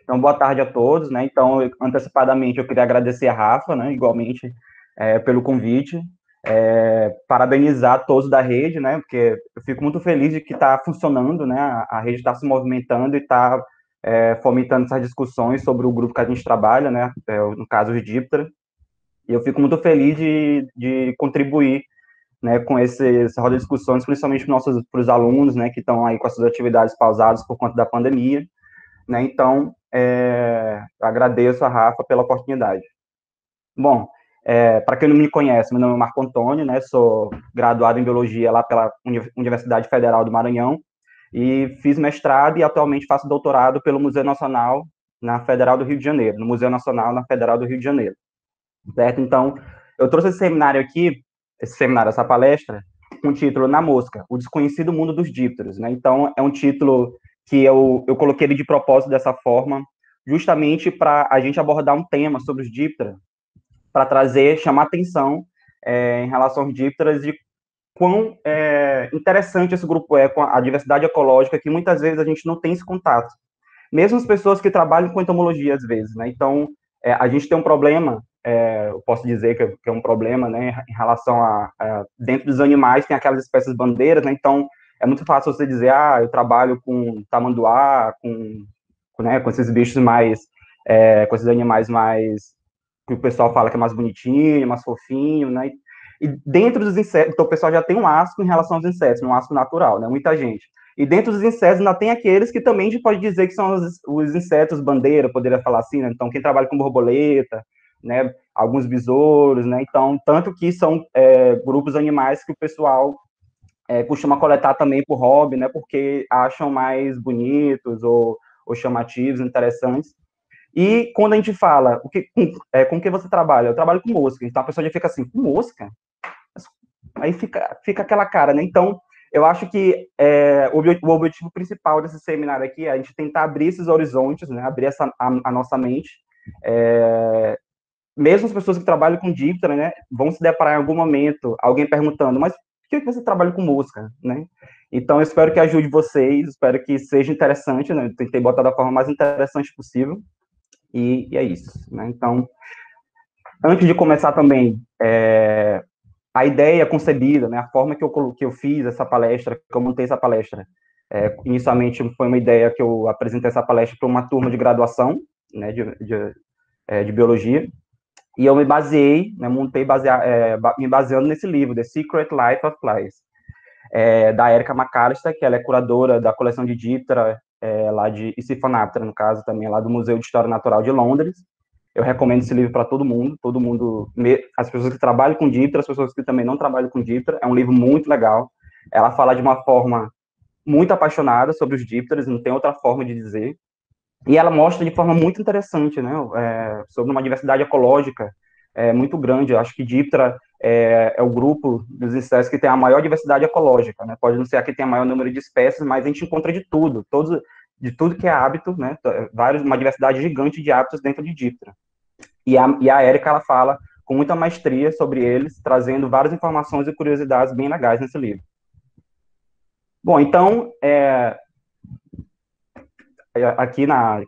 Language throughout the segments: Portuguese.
Então, boa tarde a todos, né? Então, antecipadamente, eu queria agradecer a Rafa, né, igualmente, pelo convite, parabenizar todos da rede, né? Porque eu fico muito feliz de que está funcionando, né? A rede está se movimentando e está fomentando essas discussões sobre o grupo que a gente trabalha, né? No caso, o Diptra. E eu fico muito feliz de contribuir, né, com essa roda de discussões, principalmente para os alunos, né, que estão aí com as suas atividades pausadas por conta da pandemia, né? Então, eu agradeço a Rafa pela oportunidade. Bom, para quem não me conhece, meu nome é Marco Antônio, né? Sou graduado em Biologia lá pela Universidade Federal do Maranhão e fiz mestrado e atualmente faço doutorado pelo Museu Nacional na Federal do Rio de Janeiro, no Museu Nacional na Federal do Rio de Janeiro, certo? Então, eu trouxe esse seminário aqui, essa palestra, com o título Na Mosca, o desconhecido mundo dos dípteros, né? Então, é um título que eu coloquei ele de propósito dessa forma, justamente para a gente abordar um tema sobre os dípteros, para trazer, chamar atenção em relação aos dípteros de quão interessante esse grupo é com a diversidade ecológica, que muitas vezes a gente não tem esse contato. Mesmo as pessoas que trabalham com entomologia, às vezes, né? Então, a gente tem um problema, eu posso dizer que é um problema, né, em relação dentro dos animais, tem aquelas espécies bandeiras, né? Então, é muito fácil você dizer, eu trabalho com tamanduá, com esses bichos mais, com esses animais mais que o pessoal fala que é mais bonitinho, mais fofinho, né? E dentro dos insetos, então o pessoal já tem um asco em relação aos insetos, um asco natural, né? Muita gente. E dentro dos insetos ainda tem aqueles que também a gente pode dizer que são os insetos bandeira, poderia falar assim, né? Então, quem trabalha com borboleta, né? Alguns besouros, né? Então, tanto que são grupos animais que o pessoal costuma coletar também por hobby, né? Porque acham mais bonitos ou chamativos, interessantes. E quando a gente fala, com que você trabalha? Eu trabalho com mosca. Então a pessoa já fica assim, com mosca? Aí fica aquela cara, né? Então, eu acho que o objetivo principal desse seminário aqui é a gente tentar abrir esses horizontes, né? Abrir a nossa mente. Mesmo as pessoas que trabalham com díptera, né? Vão se deparar em algum momento, alguém perguntando, mas por que você trabalha com mosca, né? Então, eu espero que ajude vocês, espero que seja interessante, né? Eu tentei botar da forma mais interessante possível. E é isso, né? Então, antes de começar também, a ideia concebida, né, a forma que eu fiz essa palestra, que eu montei essa palestra, inicialmente foi uma ideia que eu apresentei essa palestra para uma turma de graduação, né, de biologia, e eu me baseei, né, me baseando nesse livro, The Secret Life of Flies, da Erica McAllister, que ela é curadora da coleção de Diptera, lá de Isiphonaptera, no caso, também lá do Museu de História Natural de Londres. Eu recomendo esse livro para todo mundo, as pessoas que trabalham com Diptera, as pessoas que também não trabalham com Diptera, é um livro muito legal. Ela fala de uma forma muito apaixonada sobre os Dipteras, não tem outra forma de dizer, e ela mostra de forma muito interessante, né, sobre uma diversidade ecológica muito grande. Eu acho que Diptera é o grupo dos insetos que tem a maior diversidade ecológica, né? Pode não ser a que tem o maior número de espécies, mas a gente encontra de tudo que é hábito, né? Uma diversidade gigante de hábitos dentro de Diptera. E a Érica, ela fala com muita maestria sobre eles, trazendo várias informações e curiosidades bem legais nesse livro. Bom, então,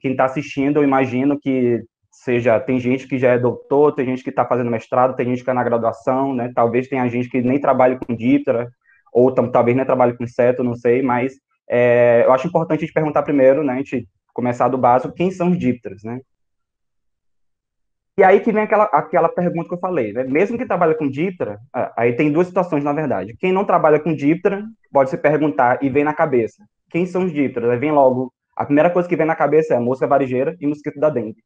quem está assistindo, eu imagino que tem gente que já é doutor, tem gente que está fazendo mestrado, tem gente que está na graduação, né? Talvez tenha gente que nem trabalhe com díptera, ou talvez nem trabalhe com inseto, não sei, mas eu acho importante a gente perguntar primeiro, né? A gente começar do básico, quem são os dípteros, né? E aí que vem aquela pergunta que eu falei, né? Mesmo que trabalhe com díptera, aí tem duas situações, na verdade. Quem não trabalha com díptera pode se perguntar e vem na cabeça, quem são os dípteros? Aí vem logo, a primeira coisa que vem na cabeça é mosca varejeira e mosquito da dengue.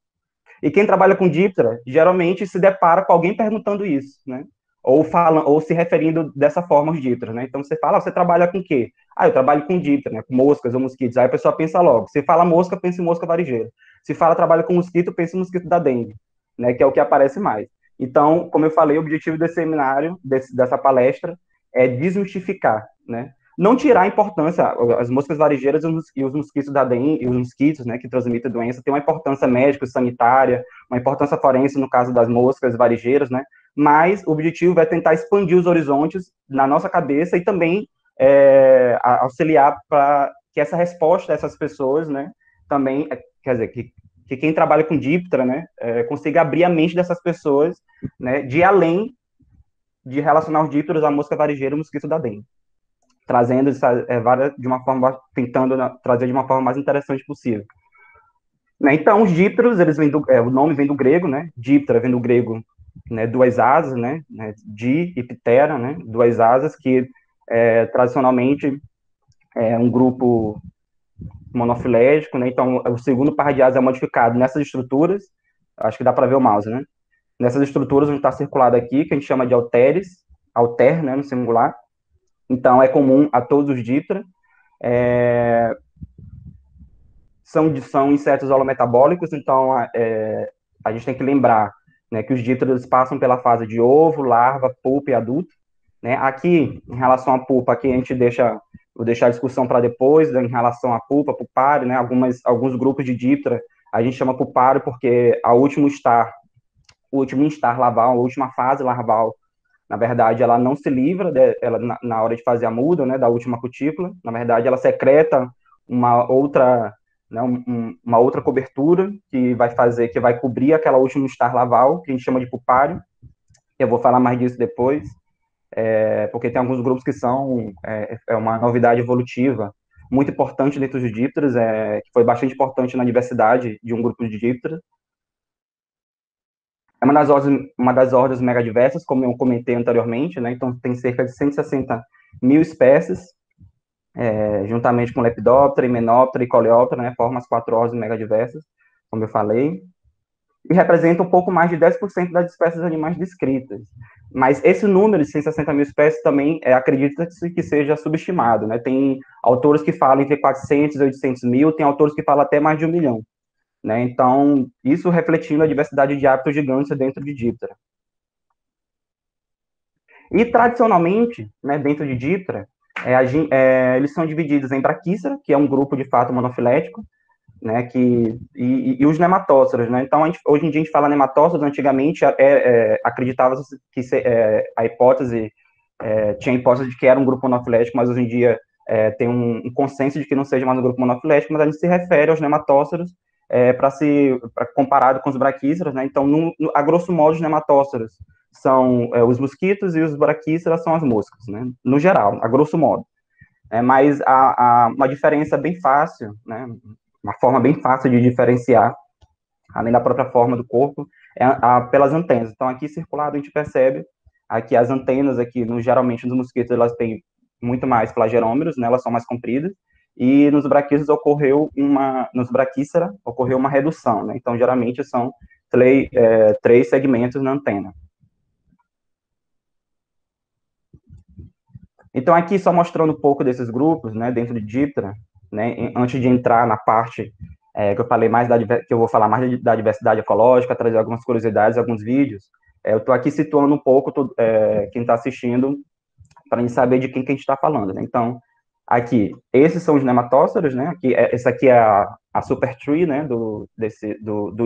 E quem trabalha com díptera, geralmente se depara com alguém perguntando isso, né? Ou se referindo dessa forma aos dípteros, né? Então você fala, você trabalha com o quê? Eu trabalho com díptera, né? Com moscas ou mosquitos. Aí a pessoa pensa logo. Se fala mosca, pensa em mosca varejeira. Se fala trabalho com mosquito, pensa em mosquito da dengue, né? Que é o que aparece mais. Então, como eu falei, o objetivo desse seminário, dessa palestra, é desmistificar, né? Não tirar a importância, as moscas varejeiras e os mosquitos da dengue, e os mosquitos, né, que transmitem a doença, têm uma importância médica, sanitária, uma importância forense no caso das moscas varejeiras, né, mas o objetivo é tentar expandir os horizontes na nossa cabeça e também auxiliar para que essa resposta dessas pessoas, né, também, quer dizer, que quem trabalha com díptera, né, consiga abrir a mente dessas pessoas, né, de além de relacionar os dípteros à mosca varejeira e o mosquito da dengue, trazendo de uma forma, tentando trazer de uma forma mais interessante possível. Né, então, os dípteros, eles vêm o nome vem do grego, né, díptera vem do grego, né, duas asas, né, di e ptera, né, duas asas, que tradicionalmente é um grupo monofilético, né, então o segundo par de asas é modificado nessas estruturas, acho que dá para ver o mouse, né, nessas estruturas onde está circulado aqui, que a gente chama de halteres, alter, né, no singular, então é comum a todos os díptera, são insetos holometabólicos, então a gente tem que lembrar, né, que os dípteros passam pela fase de ovo, larva, pupa e adulto, né? Aqui, em relação à pupa, aqui a gente vou deixar a discussão para depois, né, em relação à pupa, pupário, né? Alguns grupos de díptera a gente chama pupário porque o último instar larval, a última fase larval, na verdade, ela não se livra, ela, na hora de fazer a muda, né, da última cutícula, na verdade, ela secreta uma outra, né, uma outra cobertura que vai cobrir aquela última estar larval, que a gente chama de pupário. Eu vou falar mais disso depois, porque tem alguns grupos que são uma novidade evolutiva muito importante dentro dos dípteros, que foi bastante importante na diversidade de um grupo de dípteros. É uma das ordens megadiversas, como eu comentei anteriormente, né? Então tem cerca de 160 mil espécies, juntamente com Lepidoptera, Hymenoptera e Coleoptera, né? Formam as 4 ordens megadiversas, como eu falei, e representa um pouco mais de 10% das espécies animais descritas. Mas esse número de 160 mil espécies também acredita-se que seja subestimado, né? Tem autores que falam entre 400 e 800 mil, tem autores que falam até mais de 1 milhão. Né? Então, isso refletindo a diversidade de hábitos gigantes dentro de díptera. E, tradicionalmente, né, dentro de díptera, eles são divididos em braquícera, que é um grupo, de fato, monofilético, né, e os nematóceros, né? Então, hoje em dia a gente fala nematóceros, antigamente acreditava-se que a hipótese, tinha a hipótese de que era um grupo monofilético, mas hoje em dia tem um consenso de que não seja mais um grupo monofilético, mas a gente se refere aos nematóceros comparado com os braquíceras, né? Então, a grosso modo, os nematóceros são os mosquitos e os braquíceras são as moscas, né? No geral, a grosso modo. Mas uma diferença bem fácil, né? Uma forma bem fácil de diferenciar, além da própria forma do corpo, pelas antenas. Então, aqui circulado a gente percebe aqui as antenas aqui, geralmente nos mosquitos elas têm muito mais flagelômeros, né? Elas são mais compridas, e nos braquíceros nos braquícera ocorreu uma redução, né? Então, geralmente são 3 segmentos na antena. Então, aqui só mostrando um pouco desses grupos, né, dentro de díptera, né, antes de entrar na parte que eu falei mais que eu vou falar mais da diversidade ecológica, trazer algumas curiosidades, alguns vídeos. Eu estou aqui situando um pouco quem está assistindo para a gente saber de quem que a gente está falando, né? Então, aqui, esses são os nematóceros, né? Esse aqui é a Super Tree, né? Do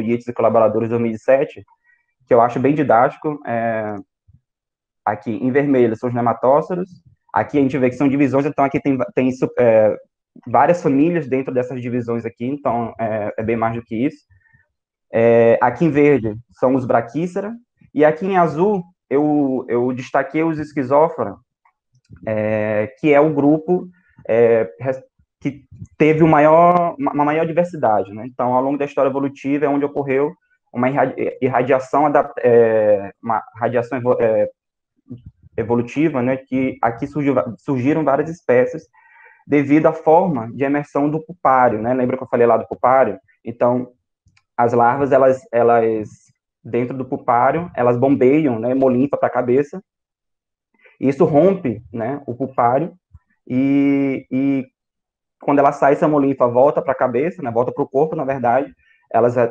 Yates e Colaboradores 2007, que eu acho bem didático. Aqui, em vermelho, são os nematóceros. Aqui a gente vê que são divisões, então aqui tem várias famílias dentro dessas divisões aqui, então é bem mais do que isso. Aqui em verde são os braquícera, e aqui em azul eu destaquei os esquizófora, que é o grupo que teve uma maior diversidade, né? Então, ao longo da história evolutiva é onde ocorreu uma irradiação, uma radiação evolutiva, né? Que aqui surgiram várias espécies devido à forma de emersão do pupário, né? Lembra que eu falei lá do pupário? Então, as larvas, elas dentro do pupário, elas bombeiam, né, hemolinfa para a cabeça, e isso rompe, né, o pupário, e quando ela sai, essa hemolinfa volta para a cabeça, né, volta para o corpo, na verdade,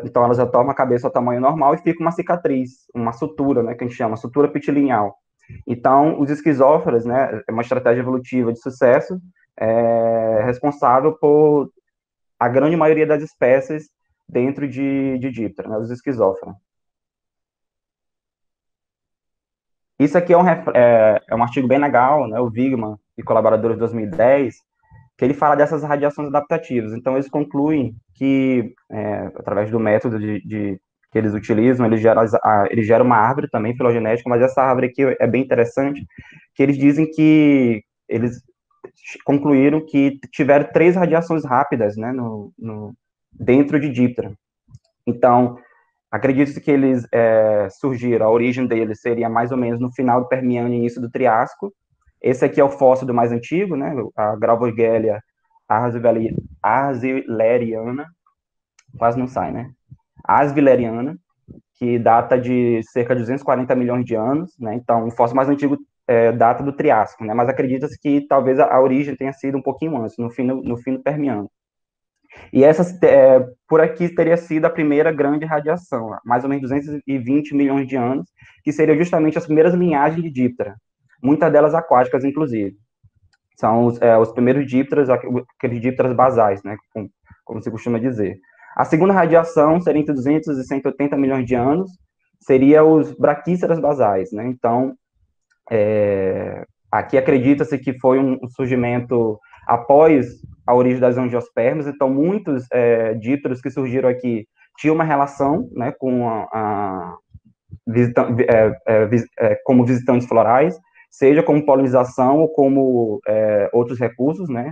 então elas retornam a cabeça ao tamanho normal e fica uma cicatriz, uma sutura, né, que a gente chama, sutura epitelial. Então, os esquizóforas, né, é uma estratégia evolutiva de sucesso, responsável por a grande maioria das espécies dentro de díptera, né, os esquizóforos. Isso aqui é um artigo bem legal, né, o Wigman e colaboradores de 2010, que ele fala dessas radiações adaptativas. Então, eles concluem que, através do método que eles utilizam, eles geram uma árvore também filogenética, mas essa árvore aqui é bem interessante, que eles dizem que eles concluíram que tiveram 3 radiações rápidas, né, dentro de Diptera. Então, acredita-se que eles surgiram, a origem deles seria mais ou menos no final do Permiano e início do Triássico. Esse aqui é o fóssil do mais antigo, né, a Gravogelia arzeleriana, quase não sai, né, asvileriana, que data de cerca de 240 milhões de anos, né, então o fóssil mais antigo data do Triássico, né, mas acredita-se que talvez a origem tenha sido um pouquinho antes, no fim do Permiano. E essa, por aqui, teria sido a primeira grande radiação, mais ou menos 220 milhões de anos, que seriam justamente as primeiras linhagens de Diptera, muitas delas aquáticas, inclusive. São os primeiros dípteras, aqueles dípteras basais, né, como se costuma dizer. A segunda radiação seria entre 200 e 180 milhões de anos, seria os braquíceras basais, né, então, aqui acredita-se que foi um surgimento após a origem das angiospermas, então muitos dípteros que surgiram aqui tinham uma relação, né, com como visitantes florais, seja como polinização ou como outros recursos, né,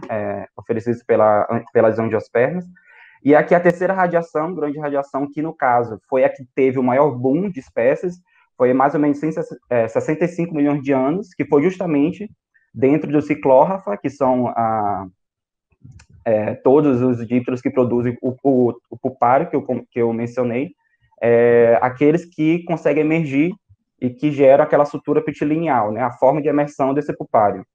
oferecidos pelas angiospermas. E aqui a terceira radiação, grande radiação, que no caso foi a que teve o maior boom de espécies, foi mais ou menos 65 milhões de anos, que foi justamente dentro do ciclórrafa, que são todos os dípteros que produzem o pupário, que eu mencionei, aqueles que conseguem emergir e que geram aquela sutura petilineal, né, a forma de emersão desse pupário.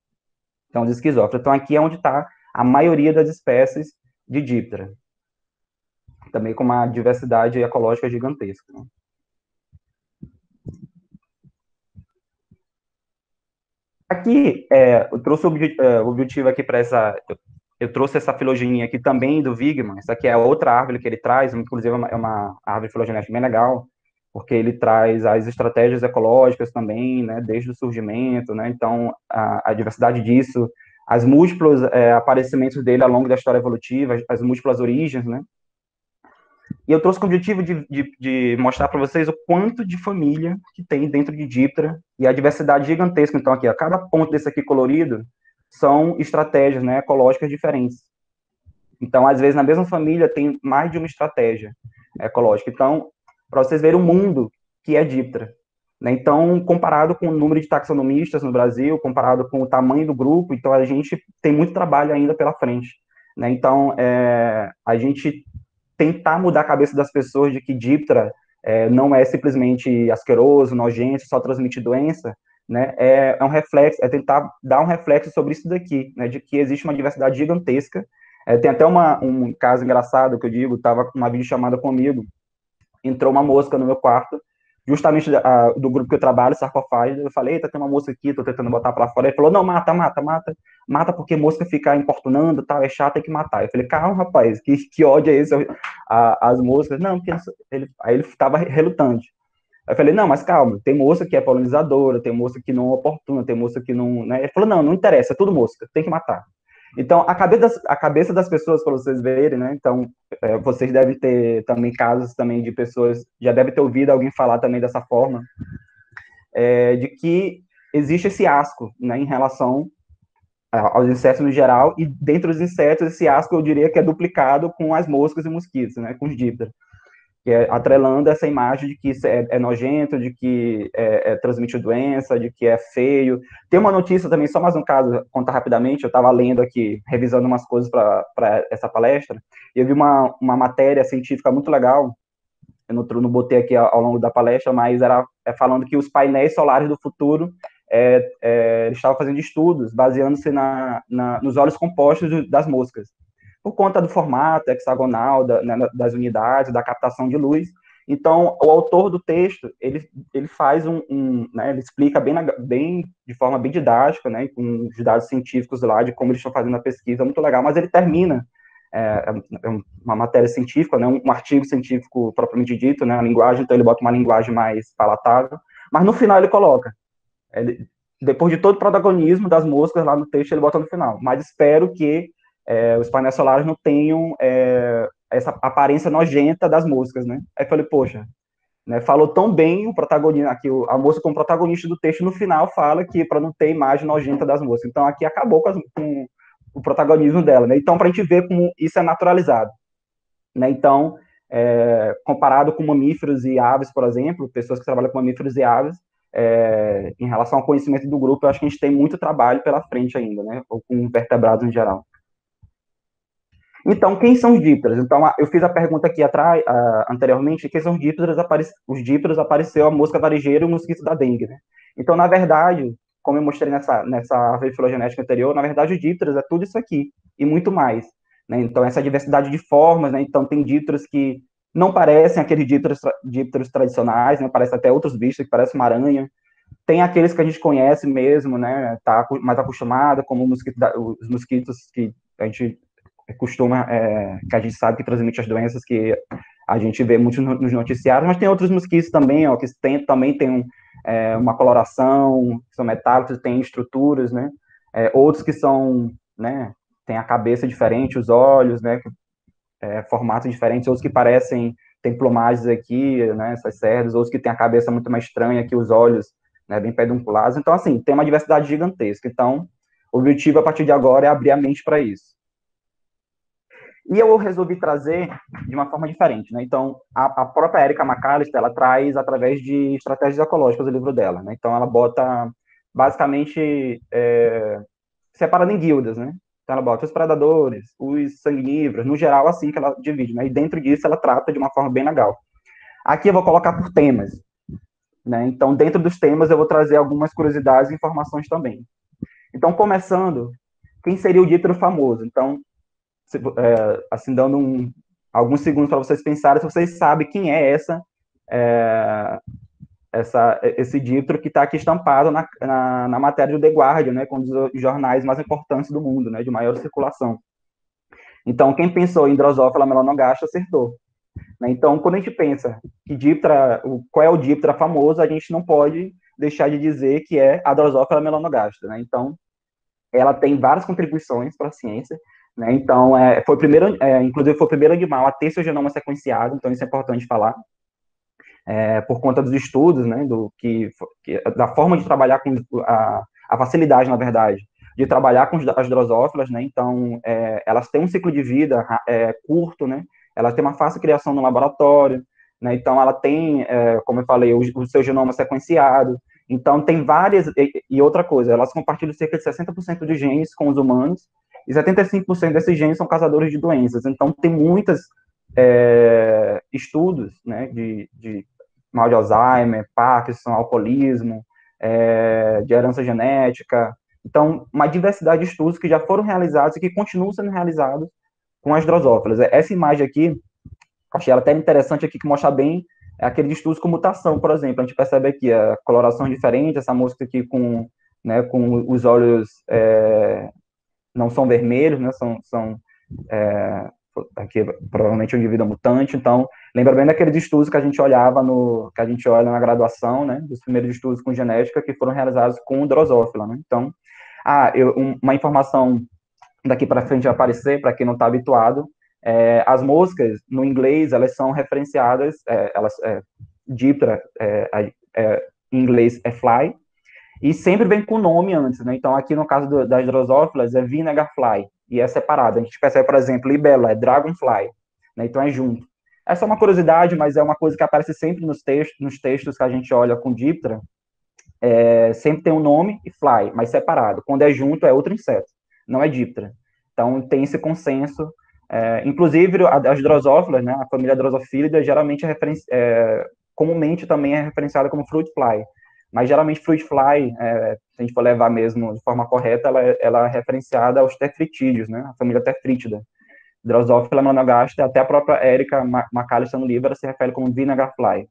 Então, os esquizófilos. Então, aqui é onde está a maioria das espécies de díptera. Também com uma diversidade ecológica gigantesca. Né? Aqui, eu trouxe o objetivo aqui para essa... Eu trouxe essa filogenia aqui também do Wigman. Essa aqui é outra árvore que ele traz, inclusive é uma árvore filogenética bem legal, porque ele traz as estratégias ecológicas também, né, desde o surgimento, né, então a diversidade disso, as múltiplos aparecimentos dele ao longo da história evolutiva, as múltiplas origens, né, e eu trouxe com o objetivo de mostrar para vocês o quanto de família que tem dentro de Diptera e a diversidade gigantesca. Então, aqui, a cada ponto desse aqui colorido são estratégias, né, ecológicas diferentes. Então, às vezes, na mesma família tem mais de uma estratégia ecológica. Então, para vocês verem o mundo que é Diptera. Né? Então, comparado com o número de taxonomistas no Brasil, comparado com o tamanho do grupo, então a gente tem muito trabalho ainda pela frente. Né? Então, a gente tentar mudar a cabeça das pessoas de que Diptera não é simplesmente asqueroso, nojento, só transmite doença, né? É um reflexo, é tentar dar um reflexo sobre isso daqui, né? De que existe uma diversidade gigantesca. Tem até um caso engraçado que eu digo, estava uma videochamada comigo, entrou uma mosca no meu quarto, justamente do grupo que eu trabalho, sarcofágico, eu falei, eita, tem uma mosca aqui, tô tentando botar pra fora, ele falou, não, mata porque mosca fica importunando, tal, é chato, tem que matar. Eu falei, calma, rapaz, que ódio é esse, as moscas? Não, porque aí ele tava relutante. Aí eu falei, não, mas calma, tem mosca que é polinizadora, tem mosca que não é oportuna, tem mosca que não, né? Ele falou, não interessa, é tudo mosca, tem que matar. Então, a cabeça das pessoas, para vocês verem, né? Então, vocês devem ter também casos também de pessoas, já devem ter ouvido alguém falar também dessa forma, de que existe esse asco, né, em relação aos insetos no geral, e dentro dos insetos, esse asco eu diria que é duplicado com as moscas e mosquitos, né, com os dípteros, que é atrelando essa imagem de que isso é nojento, de que transmite doença, de que é feio. Tem uma notícia também, só mais um caso, contar rapidamente, eu estava lendo aqui, revisando umas coisas para essa palestra, e eu vi uma matéria científica muito legal, eu não botei aqui ao longo da palestra, mas era falando que os painéis solares do futuro eles estavam fazendo estudos baseando-se nos óleos compostos das moscas, por conta do formato hexagonal das unidades, da captação de luz. Então, o autor do texto, ele faz né, ele explica de forma bem didática, né, com os dados científicos lá, de como eles estão fazendo a pesquisa, muito legal, mas ele termina uma matéria científica, né, um artigo científico propriamente dito, né, a linguagem, então ele bota uma linguagem mais palatável, mas no final ele coloca, depois de todo o protagonismo das moscas lá no texto, ele bota no final, mas espero que os painéis solares não tenham essa aparência nojenta das moscas, né? Aí eu falei, poxa, né, falou tão bem o protagonista, aqui a moça como protagonista do texto, no final fala que para não ter imagem nojenta das moscas. Então aqui acabou com o protagonismo dela, né? Então, para a gente ver como isso é naturalizado, né? Então, comparado com mamíferos e aves, por exemplo, pessoas que trabalham com mamíferos e aves, em relação ao conhecimento do grupo, eu acho que a gente tem muito trabalho pela frente ainda, né? Ou com vertebrados em geral. Então, quem são os dípteros? Então, eu fiz a pergunta aqui atrás, anteriormente, quem são os dípteros? Os dípteros apareceu a mosca varejeira e o mosquito da dengue, né? Então, na verdade, como eu mostrei nessa árvore filogenética anterior, na verdade, os dípteros é tudo isso aqui e muito mais, né? Então, essa diversidade de formas, né? Então, tem dípteros que não parecem aqueles dípteros tradicionais, né? Parece até outros bichos que parecem uma aranha. Tem aqueles que a gente conhece mesmo, né? Tá mais acostumado, como os mosquitos que a gente costuma, que a gente sabe que transmite as doenças que a gente vê muito nos noticiários, mas tem outros mosquitos também, ó, que também tem uma coloração, que são metálicos, tem estruturas, né? Outros que são, né? Tem a cabeça diferente, os olhos, né? Formatos diferentes, outros que parecem, tem plumagens aqui, né? Essas cerdas, outros que tem a cabeça muito mais estranha que os olhos, né? Bem pedunculados. Então, assim, tem uma diversidade gigantesca. Então, o objetivo a partir de agora é abrir a mente para isso. E eu resolvi trazer de uma forma diferente, né? Então, a própria Erika McAllister, ela traz através de estratégias ecológicas o livro dela, né? Então, ela bota, basicamente, separando em guildas, né? Então, ela bota os predadores, os sanguívoros, no geral, assim que ela divide, né? E dentro disso, ela trata de uma forma bem legal. Aqui eu vou colocar por temas, né? Então, dentro dos temas, eu vou trazer algumas curiosidades e informações também. Então, começando, quem seria o díptero famoso? Então, assim, dando alguns segundos para vocês pensarem se vocês sabem quem é é, esse díptero que está aqui estampado na matéria do The Guardian, né, com um dos jornais mais importantes do mundo, né, de maior circulação. Então, quem pensou em Drosophila melanogaster acertou. Né? Então, quando a gente pensa que qual é o díptero famoso, a gente não pode deixar de dizer que é a Drosophila melanogaster. Né? Então, ela tem várias contribuições para a ciência, né? Então, inclusive foi o primeiro animal a ter seu genoma sequenciado, então isso é importante falar, por conta dos estudos, né, da forma de trabalhar com a facilidade, na verdade, de trabalhar com as drosófilas, né? Então, elas têm um ciclo de vida curto, né? Elas têm uma fácil criação no laboratório, né? Então, ela tem, como eu falei, o seu genoma sequenciado. Então, tem várias. E outra coisa, elas compartilham cerca de 60% de genes com os humanos, e 75% desses genes são causadores de doenças. Então, tem muitos estudos, né, de mal de Alzheimer, Parkinson, alcoolismo, de herança genética. Então, uma diversidade de estudos que já foram realizados e que continuam sendo realizados com as drosófilas. Essa imagem aqui, achei ela até interessante aqui, que mostra bem aqueles estudos com mutação, por exemplo. A gente percebe aqui a coloração diferente, essa mosca aqui né, com os olhos não são vermelhos, né, aqui provavelmente um indivíduo mutante. Então, lembra bem daqueles estudos que a gente que a gente olha na graduação, né, dos primeiros estudos com genética que foram realizados com Drosophila, né? Então, uma informação daqui para frente vai aparecer, para quem não está habituado, as moscas, no inglês, elas são referenciadas, Diptera, em inglês é fly, e sempre vem com o nome antes, né? Então, aqui no caso das drosófilas, é vinegar fly, e é separado. A gente percebe, por exemplo, libélula é dragonfly, né? Então é junto. Essa é uma curiosidade, mas é uma coisa que aparece sempre nos textos que a gente olha com Diptera, sempre tem um nome e fly, mas separado. Quando é junto, é outro inseto, não é Diptera. Então, tem esse consenso. Inclusive, as drosófilas, né, a família Drosophilidae, geralmente comumente também é referenciada como fruit fly. Mas, geralmente, fruit fly, se a gente for levar mesmo de forma correta, ela é referenciada aos tefritídeos, né, a família Tefritida. Drosophila melanogaster, até a própria Erika McAllister no livro, ela se refere como vinegar fly.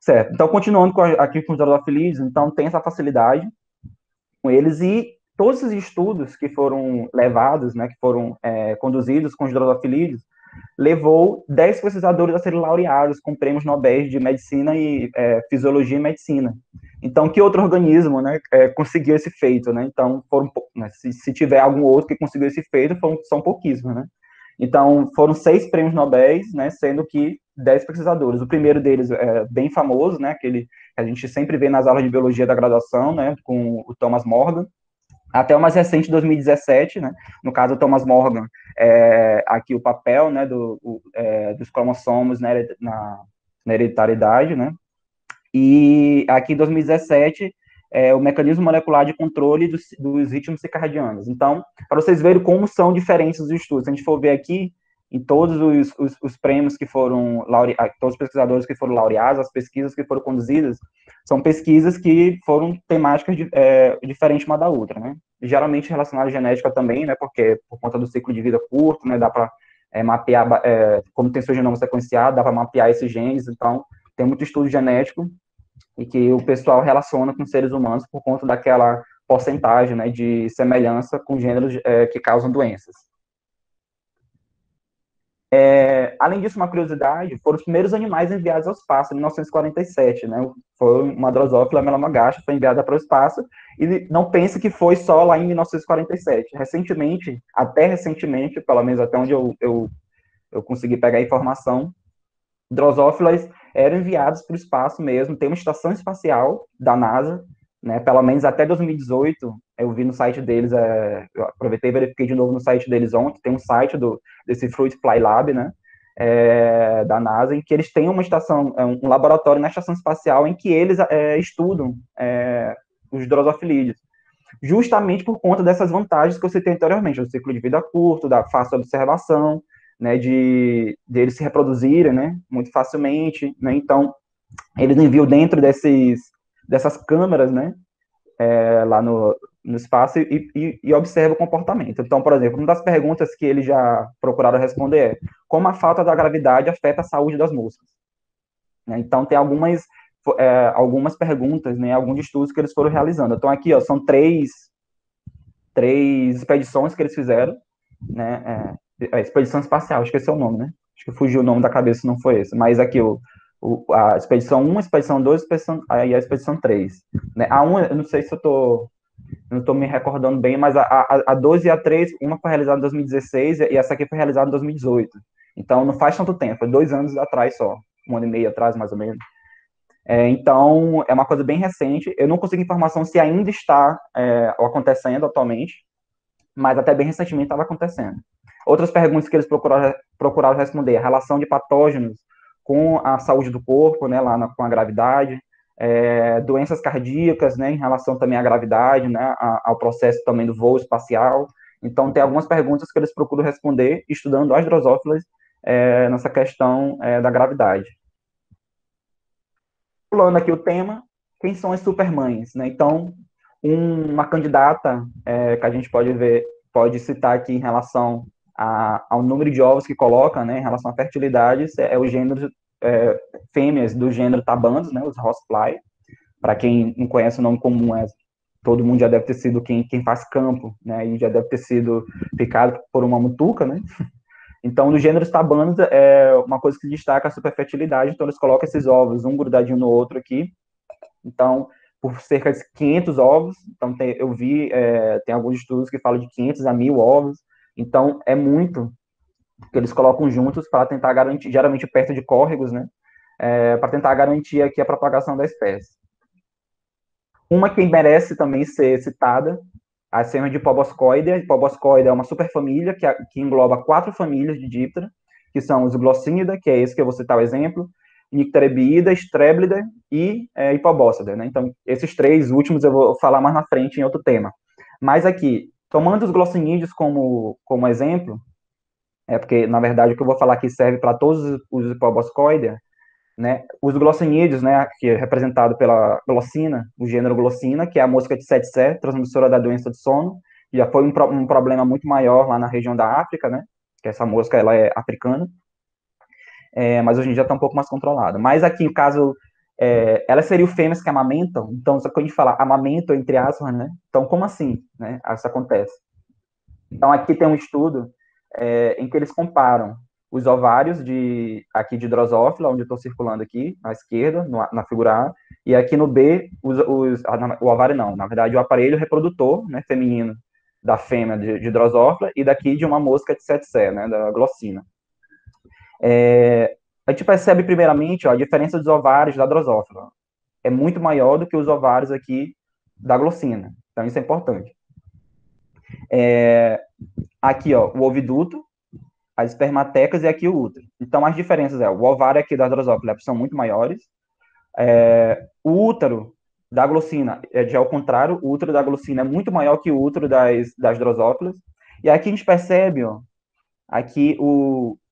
Certo. Então, continuando aqui com os drosofilídeos, então tem essa facilidade com eles, e todos os estudos que foram levados, né, que foram conduzidos com os drosofilídeos, levou 10 pesquisadores a serem laureados com prêmios Nobel de Medicina e Fisiologia e Medicina. Então, que outro organismo, né, conseguiu esse feito, né? Então, né, se tiver algum outro que conseguiu esse feito, são pouquíssimos, né? Então, foram 6 prêmios Nobel, né, sendo que 10 pesquisadores. O primeiro deles é bem famoso, né, aquele que a gente sempre vê nas aulas de biologia da graduação, né, com o Thomas Morgan, até o mais recente, 2017, né, no caso, o Thomas Morgan, aqui o papel, né, dos cromossomos na hereditariedade, né, e aqui em 2017, o mecanismo molecular de controle dos ritmos circadianos. Então, para vocês verem como são diferentes os estudos, se a gente for ver aqui, em todos os prêmios que foram laureados, todos os pesquisadores que foram laureados, as pesquisas que foram conduzidas, são pesquisas que foram temáticas diferentes uma da outra, né? Geralmente relacionadas à genética também, né? Porque por conta do ciclo de vida curto, né? Dá para mapear, como tem seu genoma sequenciado, dá para mapear esses genes, então tem muito estudo genético e que o pessoal relaciona com seres humanos por conta daquela porcentagem, né, de semelhança com gêneros que causam doenças. Além disso, uma curiosidade, foram os primeiros animais enviados ao espaço, em 1947, né? Foi uma Drosophila melanogaster, foi enviada para o espaço, e não pense que foi só lá em 1947. Recentemente, até recentemente, pelo menos até onde eu consegui pegar a informação, drosófilas eram enviados para o espaço mesmo. Tem uma estação espacial da NASA, né, pelo menos até 2018, eu vi no site deles, eu aproveitei e verifiquei de novo no site deles ontem, tem um site desse Fruit Fly Lab, né, da NASA, em que eles têm uma estação, um laboratório na estação espacial em que eles estudam os drosofilídeos, justamente por conta dessas vantagens que eu citei anteriormente, do ciclo de vida curto, da fácil observação, né, de eles se reproduzirem, né, muito facilmente, né, então eles enviam dentro dessas câmeras, né, lá no espaço e observam o comportamento. Então, por exemplo, uma das perguntas que eles já procuraram responder é como a falta da gravidade afeta a saúde das moscas. Né, então, tem algumas perguntas, né, alguns estudos que eles foram realizando. Então, aqui, ó, são três expedições que eles fizeram, né, expedição espacial, esqueci o nome, né, acho que fugiu o nome da cabeça, não foi esse, mas aqui a expedição 1, a expedição 2, aí a expedição 3, né, a 1, eu não sei se não estou me recordando bem, mas a 2 e a 3, uma foi realizada em 2016 e essa aqui foi realizada em 2018, então não faz tanto tempo, foi 2 anos atrás só, 1 ano e meio atrás, mais ou menos. Então, é uma coisa bem recente. Eu não consegui informação se ainda está acontecendo atualmente, mas até bem recentemente estava acontecendo. Outras perguntas que eles procuraram responder, a relação de patógenos com a saúde do corpo, né, com a gravidade, doenças cardíacas, né, em relação também à gravidade, né, ao processo também do voo espacial. Então, tem algumas perguntas que eles procuram responder estudando as drosófilas nessa questão da gravidade. Pulando aqui o tema, quem são as supermães, né? Então, uma candidata que a gente pode citar aqui em relação ao número de ovos que coloca, né, em relação à fertilidade, é o gênero fêmeas do gênero Tabandos, né, os Horsefly. Para quem não conhece o nome comum, todo mundo já deve ter sido quem faz campo, né, e já deve ter sido picado por uma mutuca, né? Então, nos gêneros tabanos, uma coisa que destaca a superfertilidade, então eles colocam esses ovos, um grudadinho no outro aqui, então, por cerca de 500 ovos, então eu vi, tem alguns estudos que falam de 500 a 1.000 ovos, então é muito que eles colocam juntos para tentar garantir, geralmente perto de córregos, né, para tentar garantir aqui a propagação da espécie. Uma que merece também ser citada, a sêmen de Poboscoidea. Poboscoidea é uma superfamília que engloba 4 famílias de díptera, que são os Glossinidae, que é esse que eu vou citar o exemplo, Nycterebiida, Stréblida e Hipobócida, né? Então, esses 3 últimos eu vou falar mais na frente em outro tema. Mas aqui, tomando os glossinídeos como exemplo, porque, na verdade, o que eu vou falar aqui serve para todos os Poboscoidea, né? Os glossinídeos, né, que é representado pela glossina, o gênero glossina, que é a mosca de Tsetse, transmissora da doença do sono, já foi um problema muito maior lá na região da África, né, que essa mosca ela é africana, mas hoje em dia está um pouco mais controlada. Mas aqui, o caso, elas seriam fêmeas que amamentam, então, só que a gente fala amamentam, entre aspas, né, então como assim, né, isso acontece? Então, aqui tem um estudo em que eles comparam os ovários aqui de Drosófila, onde eu estou circulando aqui, na esquerda, na figura A, e aqui no B, o ovário não, na verdade, o aparelho reprodutor, né, feminino, da fêmea de Drosófila, e daqui de uma mosca de Tsetse, né, da Glossina. A gente percebe, primeiramente, ó, a diferença dos ovários da Drosófila. É muito maior do que os ovários aqui da Glossina. Então, isso é importante. Aqui, ó, o oviduto, as espermatecas e aqui o útero. Então, as diferenças o ovário aqui da Drosófila são muito maiores. O útero da Glossina já é o contrário, o útero da Glossina é muito maior que o útero das Drosófilas. E aqui a gente percebe, ó, aqui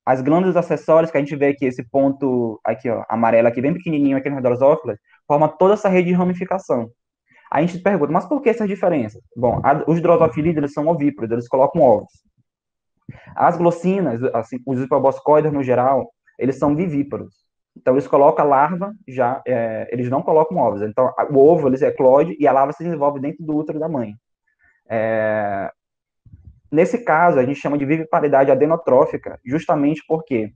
as glândulas acessórias, que a gente vê aqui, esse ponto aqui, ó, amarelo aqui, bem pequenininho aqui nas Drosófilas, forma toda essa rede de ramificação. Aí a gente se pergunta, mas por que essas diferenças? Bom, os drosofilídeos, eles são ovíparos, eles colocam ovos. As glossinas, assim, os hipoboscoides no geral, eles são vivíparos. Então, eles colocam a larva, eles não colocam ovos. Então, o ovo, eles eclode e a larva se desenvolve dentro do útero da mãe. Nesse caso, a gente chama de viviparidade adenotrófica, justamente porque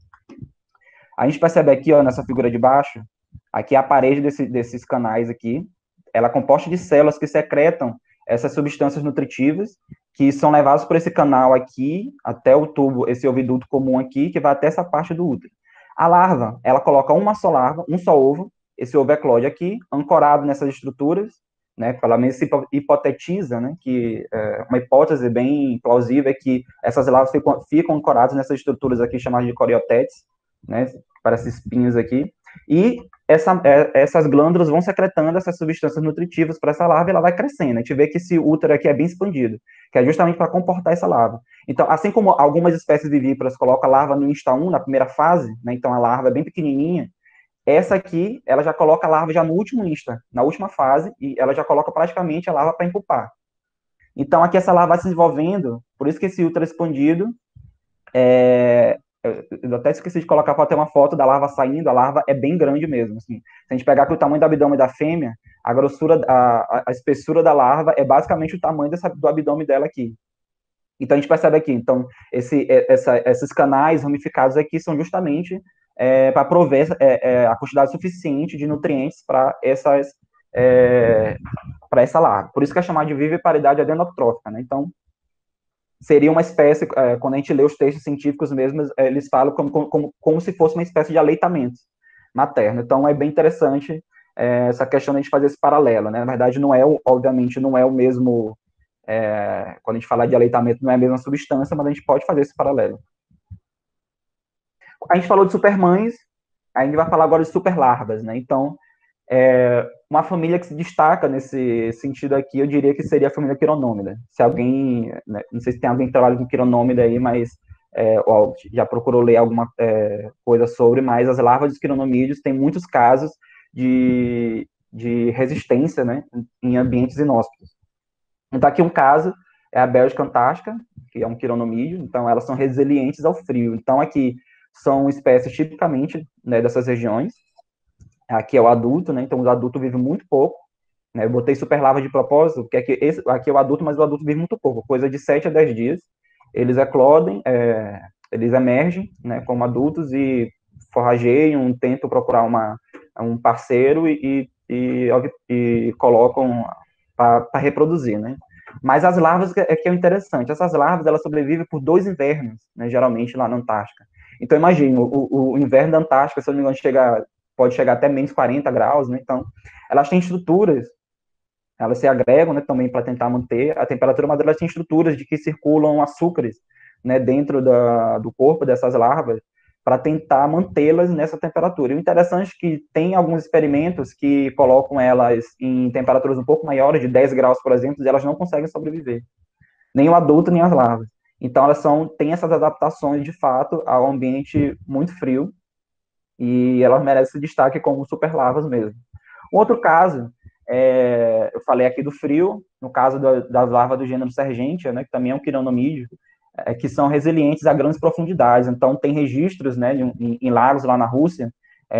a gente percebe aqui, ó, nessa figura de baixo, aqui a parede desses canais aqui, ela é composta de células que secretam essas substâncias nutritivas, que são levadas por esse canal aqui, até o tubo, esse oviduto comum aqui, que vai até essa parte do útero. A larva, ela coloca uma só larva, um só ovo, esse ovo eclode aqui, ancorado nessas estruturas, né, pelo menos se hipotetiza, né, que uma hipótese bem plausível é que essas larvas ficam ancoradas nessas estruturas aqui chamadas de coriotetes, né, parece espinhos aqui, e essas glândulas vão secretando essas substâncias nutritivas para essa larva e ela vai crescendo. A gente vê que esse útero aqui é bem expandido, que é justamente para comportar essa larva. Então, assim como algumas espécies vivíparas colocam a larva no insta 1, na primeira fase, né, então a larva é bem pequenininha, essa aqui, ela já coloca a larva já no último insta, na última fase, e ela já coloca praticamente a larva para impupar. Então, aqui essa larva vai se desenvolvendo, por isso que esse útero expandido, eu até esqueci de colocar para ter uma foto da larva saindo, a larva é bem grande mesmo. Assim. Se a gente pegar aqui o tamanho do abdômen da fêmea, a grossura, a espessura da larva é basicamente o tamanho do abdômen dela aqui. Então a gente percebe aqui, então esses canais ramificados aqui são justamente para prover a quantidade suficiente de nutrientes para essa larva. Por isso que é chamado de viviparidade adenotrófica, né? Então seria uma espécie, quando a gente lê os textos científicos mesmo, eles falam como se fosse uma espécie de aleitamento materno. Então, é bem interessante essa questão de a gente fazer esse paralelo, né? Na verdade, obviamente, não é o mesmo, quando a gente fala de aleitamento, não é a mesma substância, mas a gente pode fazer esse paralelo. A gente falou de supermães, a gente vai falar agora de superlarvas, né? Então, uma família que se destaca nesse sentido aqui, eu diria que seria a família Quironômida. Se alguém, né, não sei se tem alguém que trabalha com Quironômida aí, mas já procurou ler alguma coisa sobre, mas as larvas dos quironomídeos têm muitos casos de resistência, né, em ambientes inóspitos. Então, aqui um caso é a Bélgica antártica, que é um quironomídeo, então elas são resilientes ao frio. Então, aqui são espécies tipicamente, né, dessas regiões. Aqui é o adulto, né? Então o adulto vive muito pouco. Né? Eu botei superlarva de propósito, porque aqui é o adulto, mas o adulto vive muito pouco, coisa de 7 a 10 dias. Eles eclodem, eles emergem, né, como adultos e forrageiam, tentam procurar um parceiro e colocam para reproduzir, né? Mas as larvas que é o interessante. Essas larvas, elas sobrevivem por 2 invernos, né, geralmente lá na Antártica. Então, imagina, o inverno da Antártica, se eu não me engano, pode chegar até menos 40 graus, né? Então, elas têm estruturas, elas se agregam, né, também para tentar manter a temperatura, mas elas têm estruturas de que circulam açúcares, né, dentro do corpo dessas larvas, para tentar mantê-las nessa temperatura. E o interessante é que tem alguns experimentos que colocam elas em temperaturas um pouco maiores, de 10 graus, por exemplo, e elas não conseguem sobreviver. Nem o adulto, nem as larvas. Então, elas têm essas adaptações, de fato, ao ambiente muito frio, e elas merecem destaque como superlarvas mesmo. Um outro caso, eu falei aqui do frio, no caso das larvas do gênero Sergentia, né, que também é um quironomídeo, que são resilientes a grandes profundidades. Então, tem registros, né, em lagos lá na Rússia,